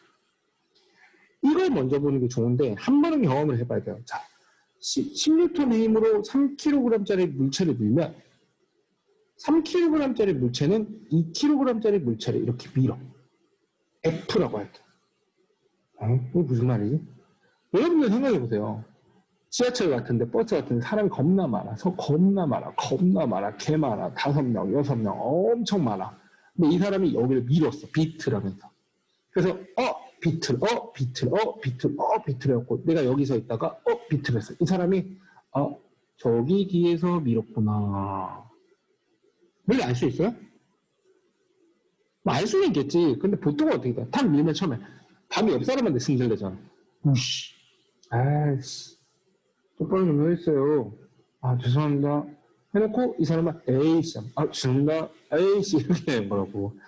이걸 먼저 보는 게 좋은데 한 번은 경험을 해봐야 돼요. 자, 10N의 힘으로 3kg짜리 물체를 밀면 3kg짜리 물체는 2kg짜리 물체를 이렇게 밀어. F라고 할게. 이게 무슨 말이지? 여러분들 생각해보세요. 지하철 같은데 버스 같은데 사람이 겁나 많아. 개 많아. 5명, 6명 엄청 많아. 근데 이 사람이 여기를 밀었어. 비트라면서. 그래서 비틀 해갖고 내가 여기 서 있다가 비틀 했어. 이 사람이 저기 뒤에서 밀었구나. 왜 알 수 있어요? 알 수는 있겠지. 근데 보통은 어떻게 돼? 탁 밀면 처음에 밤이 옆 사람한테 승질내잖아. 우씨. 아이씨. 똑바로 좀 해주세요. 죄송합니다. 해놓고 이 사람은 에이씨. 죄송합니다. 에이씨. 이렇게 되는 거라고.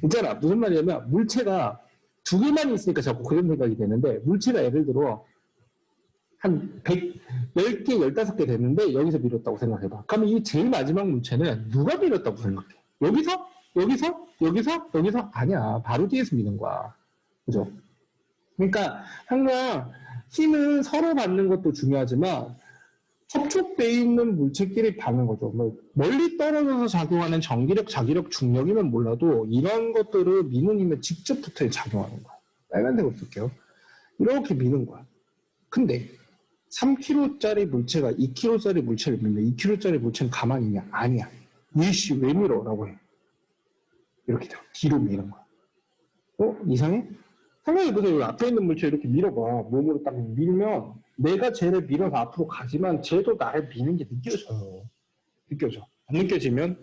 있잖아. 무슨 말이냐면 물체가 두 개만 있으니까 자꾸 그런 생각이 되는데 물체가 예를 들어 한 10개, 15개 됐는데 여기서 밀었다고 생각해봐. 그러면 이 제일 마지막 물체는 누가 밀었다고 생각해? 여기서? 여기서? 여기서? 여기서? 아니야. 바로 뒤에서 미는 거야. 그죠? 그러니까 항상 힘은 서로 받는 것도 중요하지만 접촉돼 있는 물체끼리 받는 거죠. 뭐 멀리 떨어져서 작용하는 전기력, 자기력, 중력이면 몰라도 이런 것들을 미는 힘에 직접 붙어 작용하는 거야. 빨간색으로 쓸게요. 이렇게 미는 거야. 근데 3kg짜리 물체가 2kg짜리 물체를 밀면 2kg짜리 물체는 가만히 있냐? 아니야. 일시 왜 밀어? 라고 해. 이렇게 돼. 뒤로 미는 거야. 이상해? 생각해보세요. 앞에 있는 물체 이렇게 밀어봐. 몸으로 딱 밀면 내가 쟤를 밀어서 앞으로 가지만 쟤도 나를 미는 게 느껴져요. 느껴져. 안 느껴지면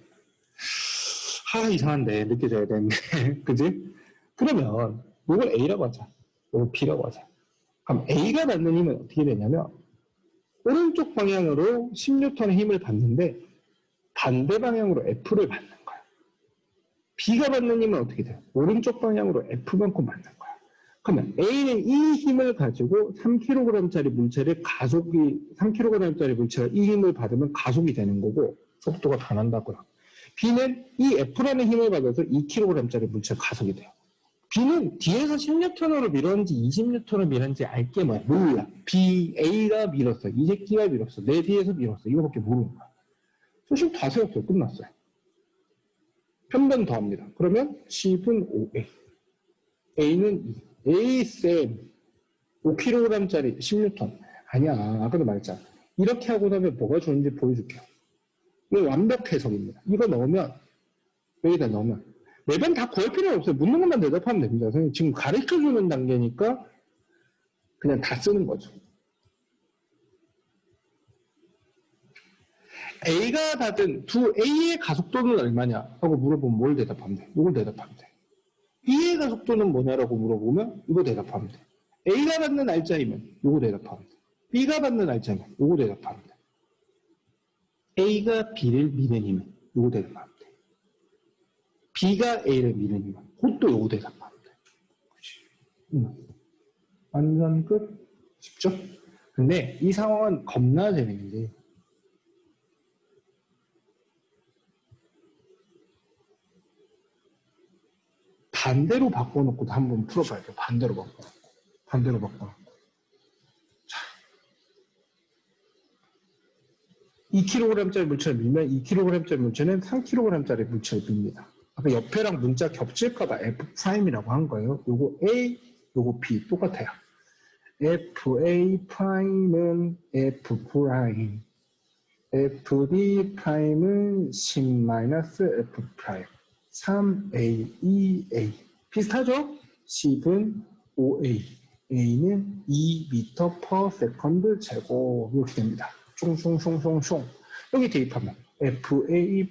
이상한데 느껴져야 되는데 그지? 그러면 이걸 A라고 하자. 이걸 B라고 하자. 그럼 A가 받는 힘은 어떻게 되냐면 오른쪽 방향으로 10N의 힘을 받는데 반대 방향으로 F를 받는 거야. B가 받는 힘은 어떻게 돼요? 오른쪽 방향으로 F만큼 받는 거야. 그러면 A는 이 힘을 가지고 3kg짜리 물체를 3kg짜리 물체가 이 힘을 받으면 가속이 되는 거고 속도가 변한다고요. B는 이 F라는 힘을 받아서 2kg짜리 물체가 가속이 돼요. B는 뒤에서 10N으로 밀었는지 20N으로 밀었는지 알게 몰라. A가 밀었어. 이 새끼가 밀었어. 내 뒤에서 밀었어. 이거밖에 모르는 거야. 소식 다 세웠어요. 끝났어요. 편변 더합니다. 그러면 10은 5A. A는 2. A쌤 5kg짜리 10N. 아니야. 아까도 말했잖아. 이렇게 하고 나면 뭐가 좋은지 보여줄게요. 이거 완벽 해석입니다. 이거 넣으면 여기다 넣으면 매번 다 구할 필요는 없어요. 묻는 것만 대답하면 됩니다. 선생님 지금 가르쳐주는 단계니까 그냥 다 쓰는 거죠. A가 받은 두 A의 가속도는 얼마냐 하고 물어보면 뭘 대답하면 돼? 이걸 대답하면 돼. B의 가속도는 뭐냐라고 물어보면 이거 대답하면 돼. A가 받는 날짜이면 이거 대답하면 돼. B가 받는 날짜이면 이거 대답하면 돼. A가 B를 미는 힘은 이거 대답하면 돼. B가 A를 미는 힘은 그것도 이거 대답하면 돼. 그치? 완전 끝. 쉽죠? 근데 이 상황은 겁나 재밌는 게 반대로 바꿔놓고도 한번 풀어봐야 돼요. 반대로 바꿔놓고. 자, 2kg짜리 물체를 밀면 2kg짜리 물체는 3kg짜리 물체를 밉니다. 아까 옆에랑 문자 겹칠까봐 F'이라고 한 거예요. 요거 A, 요거 B 똑같아요. FA'은 F', FB'은 10-F'. 3A, 2A. 비슷하죠? 10은 5A. A는 2m/s 제곱. 이렇게 됩니다. 숑숑숑숑숑. 여기 대입하면 FA''은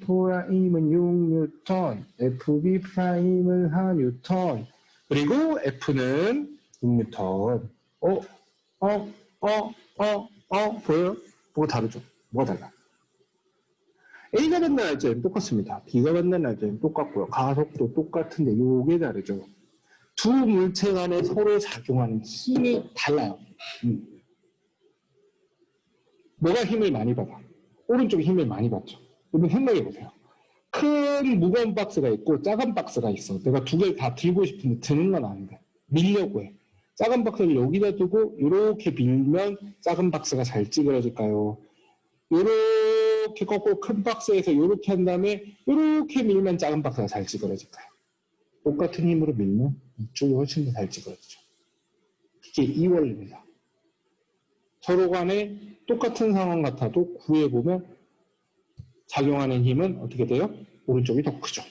6N, FB'은 4N, 그리고 F는 6N. 보여요? 뭐가 다르죠? 뭐가 달라? A가 받는 날짜는 똑같습니다. B가 받는 날짜는 똑같고요. 가속도 똑같은데 이게 다르죠. 두 물체 간에 서로 작용하는 힘이 달라요. 뭐가 힘을 많이 받아? 오른쪽이 힘을 많이 받죠. 여러분 생각해보세요. 큰 무거운 박스가 있고 작은 박스가 있어. 내가 두 개를 다 들고 싶은데 드는 건 아닌데 밀려고 해. 작은 박스를 여기다 두고 이렇게 밀면 작은 박스가 잘 찌그러질까요? 이렇게 거꾸로 큰 박스에서 이렇게 한 다음에 이렇게 밀면 작은 박스가 잘 찌그러질까요? 똑같은 힘으로 밀면 이쪽이 훨씬 더 잘 찌그러지죠. 이게 이 원리입니다. 서로 간에 똑같은 상황 같아도 구해보면 작용하는 힘은 어떻게 돼요? 오른쪽이 더 크죠.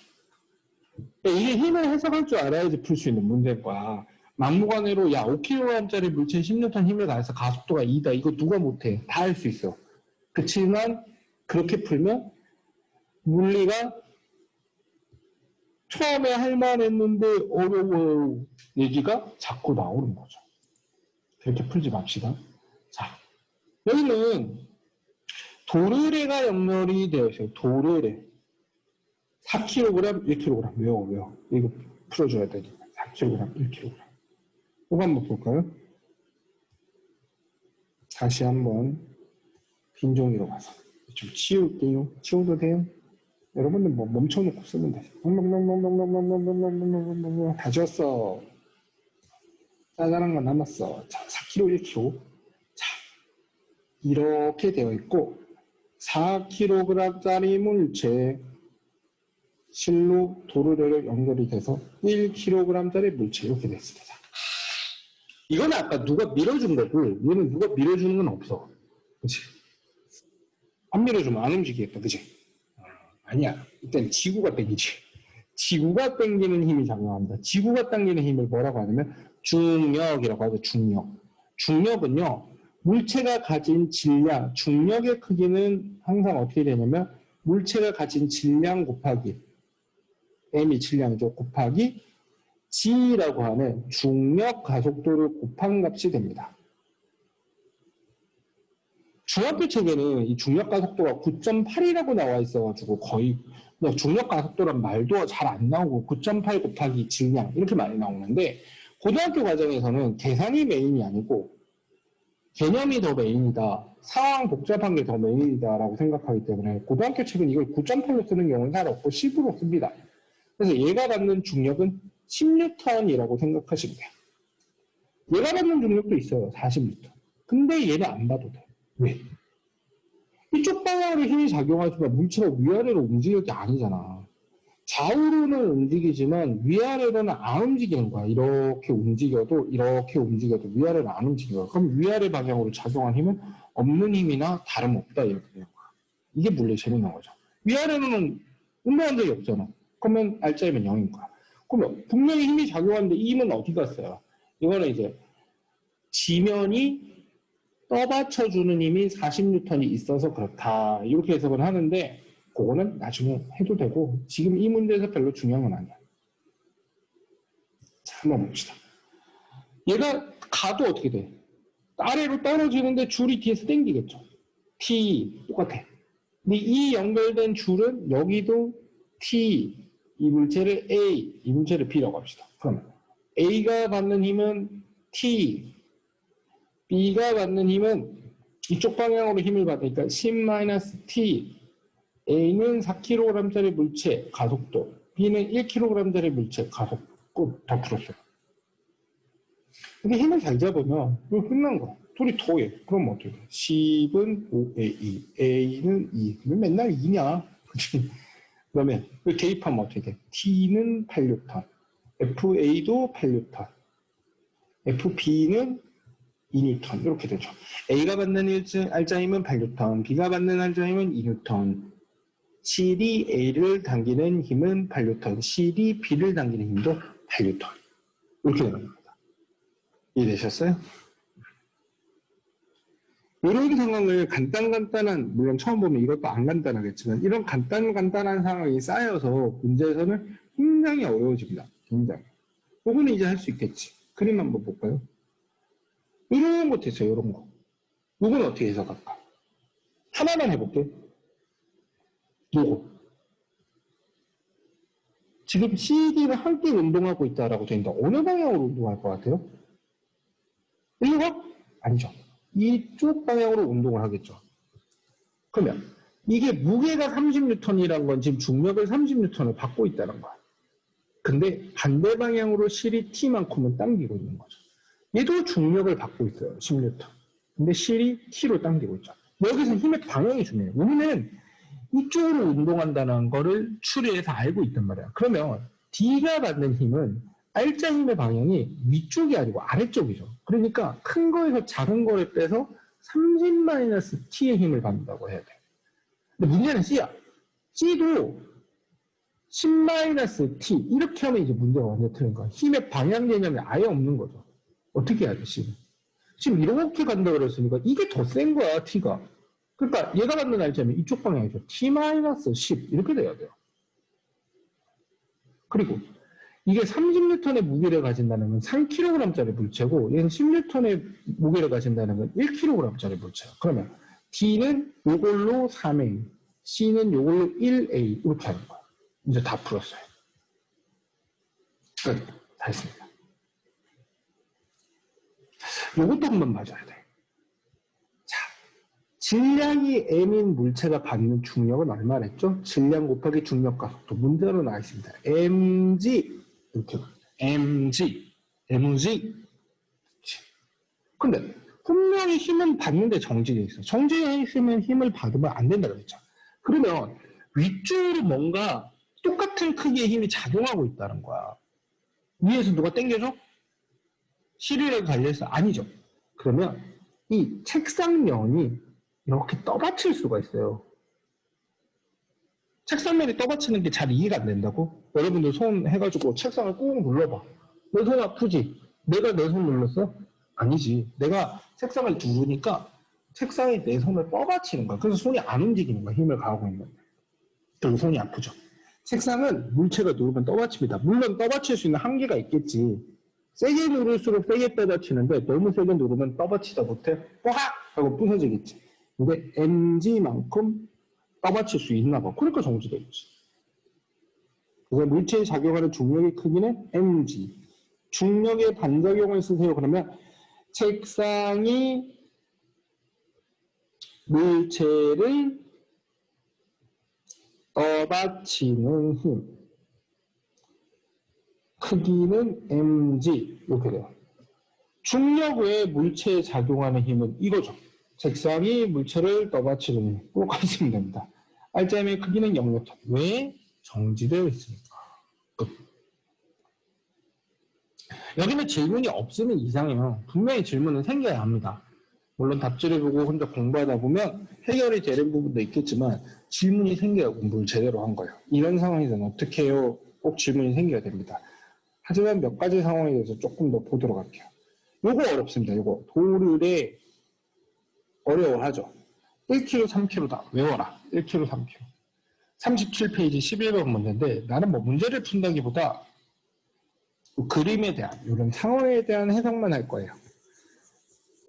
이게 힘을 해석할 줄 알아야지 풀 수 있는 문제인 거야. 막무가내로 5kg짜리 물체에 10N 힘을 가해서 가속도가 2다. 이거 누가 못해? 다 할 수 있어. 그렇지만 그렇게 풀면 물리가 처음에 할만했는데 어려워요 얘기가 자꾸 나오는 거죠. 그렇게 풀지 맙시다. 자, 여기는 도르래가 연결이 되어 있어요. 도르래. 4kg, 1kg. 외워. 이거 풀어줘야 되니까. 4kg, 1kg. 이거 한번 볼까요? 다시 한번 빈 종이로 가서 좀 치울게요. 치워도 돼요? 여러분들 뭐 멈춰놓고 쓰면 돼. 다 지웠어. 짜잘한 거 남았어. 자, 4kg, 1kg. 자, 이렇게 되어 있고 4kg짜리 물체 실로 도르래로 연결이 돼서 1kg짜리 물체 이렇게 됐습니다. 이건 아까 누가 밀어준 거고 얘는 누가 밀어주는 건 없어. 그치? 안 밀어주면 안 움직이겠다. 그치? 아니야. 일단 지구가 당기지. 지구가 당기는 힘이 작용합니다. 지구가 당기는 힘을 뭐라고 하냐면 중력이라고 하죠. 중력. 중력은요. 물체가 가진 질량, 중력의 크기는 항상 어떻게 되냐면 물체가 가진 질량 곱하기 m이 질량이죠. 곱하기 g라고 하는 중력 가속도를 곱한 값이 됩니다. 중학교 책에는 이 중력 가속도가 9.8이라고 나와 있어가지고 거의 그냥 중력 가속도란 말도 잘 안 나오고 9.8 곱하기 질량 이렇게 많이 나오는데 고등학교 과정에서는 계산이 메인이 아니고 개념이 더 메인이다. 상황 복잡한 게 더 메인이다라고 생각하기 때문에 고등학교 책은 이걸 9.8로 쓰는 경우는 잘 없고 10으로 씁니다. 그래서 얘가 받는 중력은 10N이라고 생각하시면 돼요. 얘가 받는 중력도 있어요. 40N. 근데 얘는 안 봐도 돼. 왜? 이쪽 방향으로 힘이 작용하지만 물체가 위아래로 움직일 게 아니잖아. 좌우로는 움직이지만 위아래로는 안 움직이는 거야. 이렇게 움직여도 위아래로 안 움직여요. 그럼 위아래 방향으로 작용한 힘은 없는 힘이나 다름없다 이렇게 되는 거야. 이게 물리 재밌는 거죠. 위아래로는 운동한 적이 없잖아. 그러면 알짜이면 0인 거야. 그러면 분명히 힘이 작용하는데 이 힘은 어디 갔어요? 이거는 이제 지면이 떠받쳐주는 힘이 40N이 있어서 그렇다. 이렇게 해석을 하는데 그거는 나중에 해도 되고 지금 이 문제에서 별로 중요한 건 아니야. 자, 한번 봅시다. 얘가 가도 어떻게 돼? 아래로 떨어지는데 줄이 뒤에서 당기겠죠. T 똑같아. 근데 이 연결된 줄은 여기도 T, 이 물체를 A, 이 물체를 B라고 합시다. 그러면 A가 받는 힘은 T, B가 받는 힘은 이쪽 방향으로 힘을 받으니까 10-T. A는 4kg짜리 물체 가속도, B는 1kg짜리 물체 가속도 다 풀었어요. 근데 힘을 잘 잡으면 이거 끝난 거야. 둘이 더해. 그럼 어떻게 돼? 10은 5A, A는 2. 왜 맨날 2냐? 그러면 대입하면 어떻게 돼? T는 8N, FA도 8N, FB는 2N 이렇게 되죠. A가 받는 알짜힘은 8N, B가 받는 알짜힘은 2N, C이 A를 당기는 힘은 8N, C이 B를 당기는 힘도 8N 이렇게 되는 겁니다. 이해되셨어요? 이런 상황을 간단한 물론 처음 보면 이것도 안 간단하겠지만 이런 간단한 상황이 쌓여서 문제에서는 굉장히 어려워집니다. 굉장히. 요거는 이제 할 수 있겠지. 그림 한번 볼까요? 이런 거 됐어요. 이런 거. 요건 어떻게 해석할까? 하나만 해볼게. 요거. 지금 CD는 함께 운동하고 있다라고 되는데 어느 방향으로 운동할 것 같아요? 이거? 아니죠. 이쪽 방향으로 운동을 하겠죠. 그러면 이게 무게가 30N이란 건 지금 중력을 30N을 받고 있다는 거야. 근데 반대 방향으로 실이 T만큼은 당기고 있는 거죠. 얘도 중력을 받고 있어요. 10N. 근데 실이 T로 당기고 있죠. 여기서 힘의 방향이 중요해요. 우리는 이쪽으로 운동한다는 거를 추리해서 알고 있단 말이야. 그러면 D가 받는 힘은 R자 힘의 방향이 위쪽이 아니고 아래쪽이죠. 그러니까 큰 거에서 작은 거를 빼서 30-T의 힘을 받는다고 해야 돼. 근데 문제는 C야. C도 10-T 이렇게 하면 이제 문제가 완전 틀린 거야. 힘의 방향 개념이 아예 없는 거죠. 어떻게 해야 돼, C는? 지금 이렇게 간다 그랬으니까 이게 더 센 거야, T가. 그러니까 얘가 받는 날짜면 이쪽 방향이죠. T-10 이렇게 돼야 돼요. 그리고 이게 30N의 무게를 가진다는 건 3kg짜리 물체고 얘는 10N의 무게를 가진다는 건 1kg짜리 물체야. 그러면 D는 이걸로 3A, C는 이걸로 1A 이렇게 하는 거야. 이제 다 풀었어요. 끝. 다 했습니다. 이것도 한번 봐줘야 돼. 질량이 m인 물체가 받는 중력은 얼마랬죠? 질량 곱하기 중력 가속도. 문제로 나와 있습니다. mg 이렇게 mg. 근데 분명히 힘은 받는데 정지돼 있어. 정지돼 있으면 힘을 받으면 안 된다 그랬죠. 그러면 위쪽으로 뭔가 똑같은 크기의 힘이 작용하고 있다는 거야. 위에서 누가 당겨줘? 실이라도 달려있어? 아니죠. 그러면 이 책상면이 이렇게 떠받칠 수가 있어요. 책상면이 떠받치는 게 잘 이해가 안 된다고? 여러분들 손 해가지고 책상을 꾹 눌러봐. 내 손 아프지? 내가 내 손 눌렀어? 아니지. 내가 책상을 누르니까 책상이 내 손을 떠받치는 거야. 그래서 손이 안 움직이는 거야. 힘을 가하고 있는. 그리고 손이 아프죠. 책상은 물체가 누르면 떠받칩니다. 물론 떠받칠 수 있는 한계가 있겠지. 세게 누를수록 세게 떠받치는데 너무 세게 누르면 떠받치다 못해 꽉 하고 부서지겠지. 근데 mg만큼 떠받칠 수 있나 봐. 그러니까 정지돼 있지. 그래서 물체에 작용하는 중력의 크기는 mg. 중력의 반작용을 쓰세요. 그러면 책상이 물체를 떠받치는 힘. 크기는 mg. 이렇게 돼요. 중력 외에 물체에 작용하는 힘은 이거죠. 책상이 물체를 떠받치는 힘. 꼭 하시면 됩니다. 알짜임의 크기는 0뉴턴. 왜? 정지되어 있으니까. 끝. 여기는 질문이 없으면 이상해요. 분명히 질문은 생겨야 합니다. 물론 답지를 보고 혼자 공부하다 보면 해결이 되는 부분도 있겠지만 질문이 생겨야 공부를 제대로 한 거예요. 이런 상황에서는 어떻게 해요? 꼭 질문이 생겨야 됩니다. 하지만 몇 가지 상황에 대해서 조금 더 보도록 할게요. 요거 어렵습니다. 요거 도르래 어려워하죠. 1kg, 3kg다. 외워라. 1kg, 3kg. 37페이지 11번 문제인데 나는 뭐 문제를 푼다기보다 그림에 대한 이런 상황에 대한 해석만 할 거예요.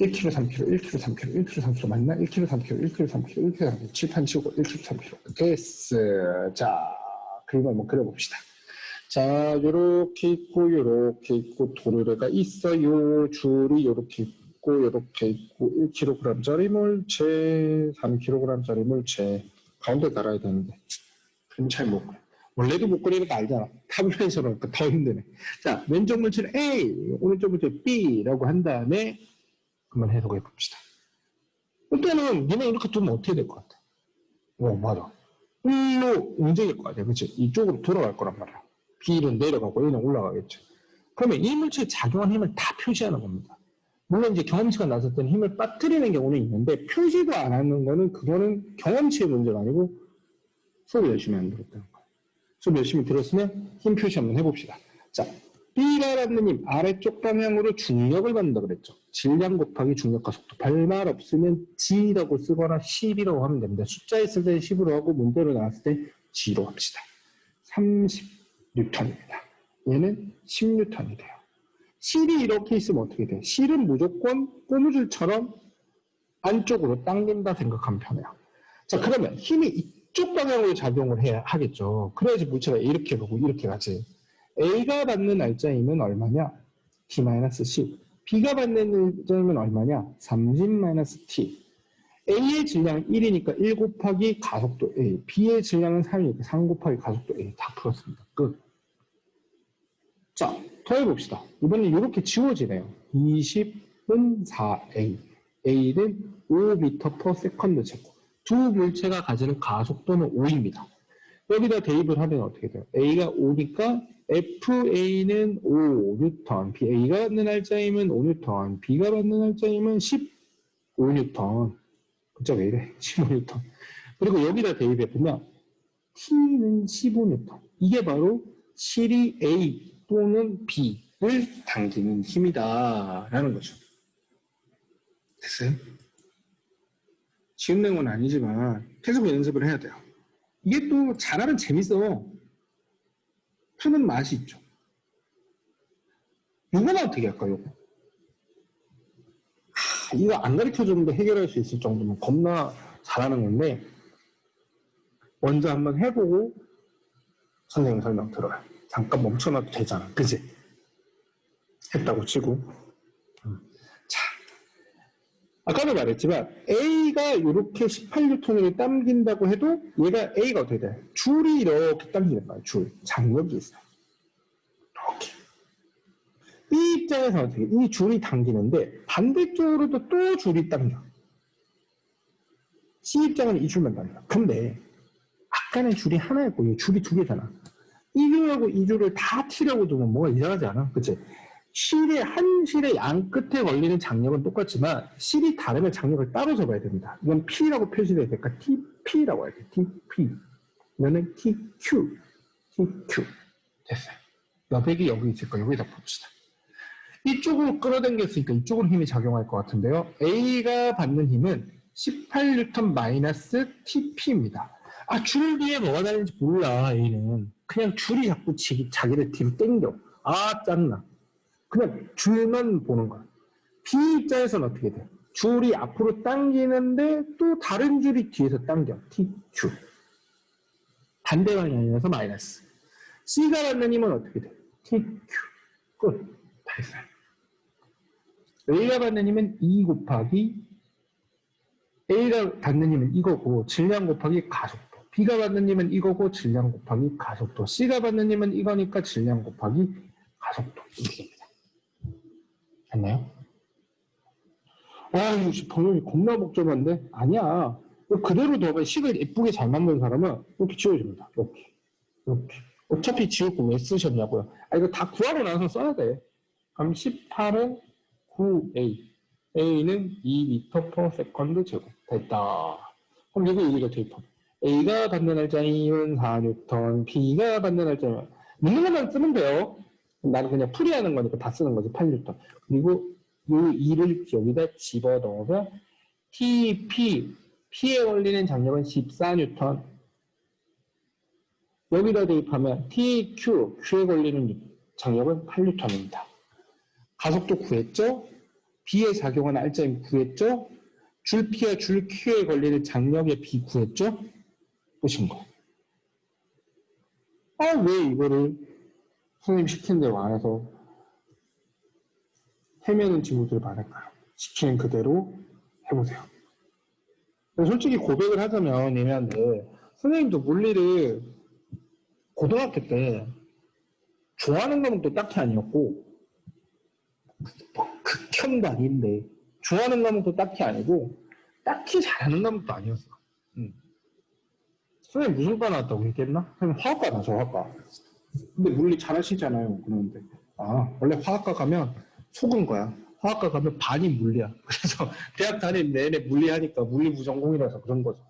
1kg, 3kg, 1kg, 3kg, 1kg, 3kg 맞나? 1kg, 3kg, 1kg, 3kg, 1kg, 3kg, 칠판 치우고 1kg, 3kg. 됐어. 자, 그림을 한번 그려봅시다. 자, 요렇게 있고 도르래가 있어요. 줄이 요렇게 있고 1kg짜리 물체, 3kg짜리 물체. 가운데 달아야 되는데 그럼 잘 못 그려. 원래도 못 그리는 거 알잖아. 타블렛으로 더 힘드네. 자, 왼쪽 물체는 A, 오른쪽 물체 B라고 한 다음에 한번 해석해 봅시다. 일단은 니네 이렇게 두면 어떻게 될 것 같아? 맞아. 일로 움직일 거 같아. 그치? 이쪽으로 돌아갈 거란 말이야. B는 내려가고 A는 올라가겠죠. 그러면 이 물체에 작용한 힘을 다 표시하는 겁니다. 물론 이제 경험치가 나섰을 때는 힘을 빠뜨리는 경우는 있는데 표시도 안 하는 거는 그거는 경험치의 문제가 아니고 수업 열심히 안 들었다는 거예요. 수업 열심히 들었으면 힘 표시 한번 해봅시다. 자, B가 받는 힘 아래쪽 방향으로 중력을 받는다 그랬죠. 질량 곱하기 중력과 속도. 별말 없으면 G라고 쓰거나 10이라고 하면 됩니다. 숫자 있을 때 10으로 하고 문제로 나왔을 때 G로 합시다. 30뉴턴입니다. 얘는 10뉴턴이 돼요. 실이 이렇게 있으면 어떻게 돼? 실은 무조건 고무줄처럼 안쪽으로 당긴다 생각하면 편해요. 자, 그러면 힘이 이쪽 방향으로 작용을 해야 하겠죠. 그래야지 물체가 이렇게 가고 이렇게 가지. A가 받는 날짜이면 얼마냐? T-10. B가 받는 날짜이면 얼마냐? 30-T. A의 질량은 1이니까 1 곱하기 가속도 A. B의 질량은 3이니까 3 곱하기 가속도 A. 다 풀었습니다. 끝. 자, 더 해봅시다. 이번엔 이렇게 지워지네요. 20은 4A. A는 5m/s 제곱. 두 물체가 가지는 가속도는 5입니다. 여기다 대입을 하면 어떻게 돼요? A가 5니까 FA는 5뉴턴, A가 받는 날짜이면 5뉴턴, B가 받는 날짜이면 15뉴턴. 그쵸? 왜 이래? 15뉴턴. 그리고 여기다 대입해보면 T는 15뉴턴. 이게 바로 실이 A 또는 B를 당기는 힘이다 라는 거죠. 됐어요? 쉬운 내용은 아니지만 계속 연습을 해야 돼요. 이게 또 잘하면 재밌어. 푸는 맛이 있죠. 이거는 어떻게 할까요? 이거 안 가르쳐줬는데 해결할 수 있을 정도면 겁나 잘하는 건데 먼저 한번 해보고 선생님 설명 들어요. 잠깐 멈춰놔도 되잖아. 그치? 했다고 치고. 자, 아까도 말했지만 A가 이렇게 18N으로 당긴다고 해도 얘가 A가 어떻게 돼? 줄이 이렇게 당기는 거야. 줄. 장력이 있어. 이렇게. B 입장에서 어떻게? 이 줄이 당기는데 반대쪽으로도 또 줄이 당겨. C 입장은 이 줄만 당겨. 근데 아까는 줄이 하나였고 이 줄이 두 개잖아. 이 줄하고 이 줄을 다 치려고 두면 뭐가 이상하지 않아? 그치? 한 실의 양 끝에 걸리는 장력은 똑같지만 실이 다르면 장력을 따로 잡아야 됩니다. 이건 P라고 표시돼야 되니까 TP라고 해야 돼. TP. 이거는 TQ. TQ. 됐어요. 여백이 여기 있을 거예요. 여기다 봅시다. 이쪽으로 끌어당겼으니까 이쪽으로 힘이 작용할 것 같은데요. A가 받는 힘은 18N TP입니다. 아, 줄 뒤에 뭐가 다른지 몰라, A는. 그냥 줄이 자꾸 자기를 뒤로 당겨. 아, 짠나. 그냥 줄만 보는 거야. B 입장에서는 어떻게 돼? 줄이 앞으로 당기는데 또 다른 줄이 뒤에서 당겨. TQ. 반대 방향이라서 마이너스. C가 받는 힘은 어떻게 돼? TQ. 끝. 다 했어요. A가 받는 힘은 2 곱하기 A가 받는 힘은 이거고 질량 곱하기 가속도. B가 받는 힘은 이거고 질량 곱하기 가속도. C가 받는 힘은 이거니까 질량 곱하기 가속도. 이렇게 됩니다. 됐나요? 와, 이거 번역이 겁나 복잡한데? 아니야. 그대로 둬봐. 식을 예쁘게 잘 만든 사람은 이렇게 지워집니다. 이렇게. 이렇게. 어차피 지웠고 왜 쓰셨냐고요. 아, 이거 다 구하고 나서 써야 돼. 그럼 18은 9A. A는 2m/s 제곱. 됐다. 그럼 이거 여기다 대입하면. A가 받는 날짜임은 4N, B가 받는 날짜임은 있는 것만 쓰면 돼요. 나는 그냥 풀이하는 거니까 다 쓰는 거지, 8N. 그리고 이 2를 여기다 집어넣으면 TP, P에 걸리는 장력은 14N. 여기다 대입하면 TQ, Q에 걸리는 장력은 8N입니다. 가속도 구했죠? B에 작용하는 알짜임 구했죠? 줄 P와 줄 Q에 걸리는 장력의 B 구했죠? 끝인 거. 아, 왜 이거를 선생님 시키는 대로 안 해서 헤매는 친구들이 많을까요? 시키는 그대로 해보세요. 솔직히 고백을 하자면 애매한데 선생님도 물리를 고등학교 때 좋아하는 과목도 딱히 아니었고 극혐도 아닌데 좋아하는 과목도 딱히 아니고 딱히 잘하는 과목도 아니었어. 선생님 무슨 과 나왔다고 얘기했나? 선생님 화학과 나죠, 화학과. 근데 물리 잘하시잖아요. 그러는데 원래 화학과 가면 속은 거야. 화학과 가면 반이 물리야. 그래서 대학 다니는 내내 물리하니까 물리 부전공이라서 그런 거죠.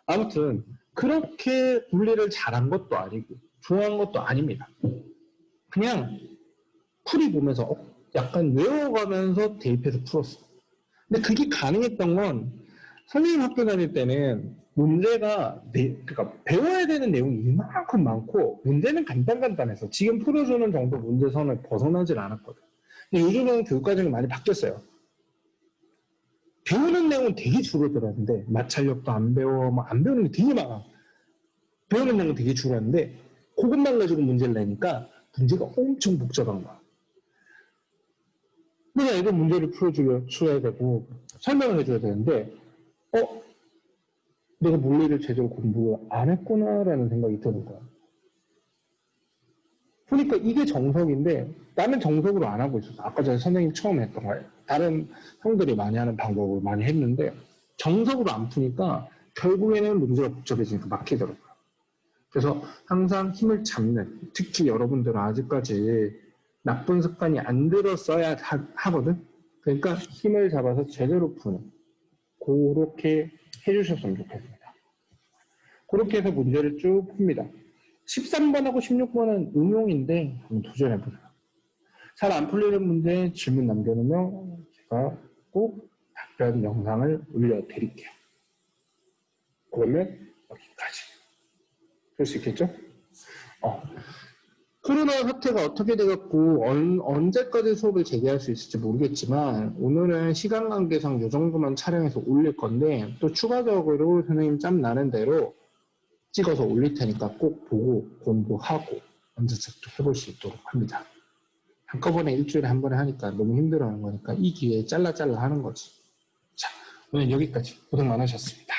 아무튼 그렇게 물리를 잘한 것도 아니고 좋아한 것도 아닙니다. 그냥 풀이 보면서 약간 외워가면서 대입해서 풀었어. 근데 그게 가능했던 건 선생님 학교 다닐 때는 문제가 그러니까 배워야 되는 내용이 이만큼 많고 문제는 간단해서 지금 풀어주는 정도 문제선을 벗어나질 않았거든. 근데 요즘은 교육과정이 많이 바뀌었어요. 배우는 내용은 되게 줄어들었는데 마찰력도 안 배워, 안 배우는 게 되게 많아. 배우는 내용은 되게 줄었는데 그것만 가지고 문제를 내니까 문제가 엄청 복잡한 거야. 내가 이거 문제를 풀어줘야 되고 설명을 해줘야 되는데 내가 물리를 제대로 공부 안 했구나라는 생각이 드는 거야. 그러니까 이게 정석인데 나는 정석으로 안 하고 있었어. 아까 전에 선생님 처음 했던 거예요. 다른 형들이 많이 하는 방법을 많이 했는데 정석으로 안 푸니까 결국에는 문제가 복잡해지니까 막히더라고요. 그래서 항상 힘을 잡는, 특히 여러분들은 아직까지 나쁜 습관이 안 들었어야 하거든. 그러니까 힘을 잡아서 제대로 푸는 그렇게 해주셨으면 좋겠습니다. 그렇게 해서 문제를 쭉 풉니다. 13번하고 16번은 응용인데 한번 도전해보세요. 잘 안 풀리는 문제 질문 남겨놓으면 제가 꼭 답변 영상을 올려드릴게요. 그러면 여기까지. 그럴 수 있겠죠? 코로나 사태가 어떻게 돼갖고 언제까지 수업을 재개할 수 있을지 모르겠지만 오늘은 시간 관계상 이 정도만 촬영해서 올릴 건데 또 추가적으로 선생님 짬 나는 대로 찍어서 올릴 테니까 꼭 보고 공부하고 언제쯤 해볼 수 있도록 합니다. 한꺼번에 일주일에 한 번에 하니까 너무 힘들어하는 거니까 이 기회에 잘라 하는 거지. 오늘 여기까지 고생 많으셨습니다.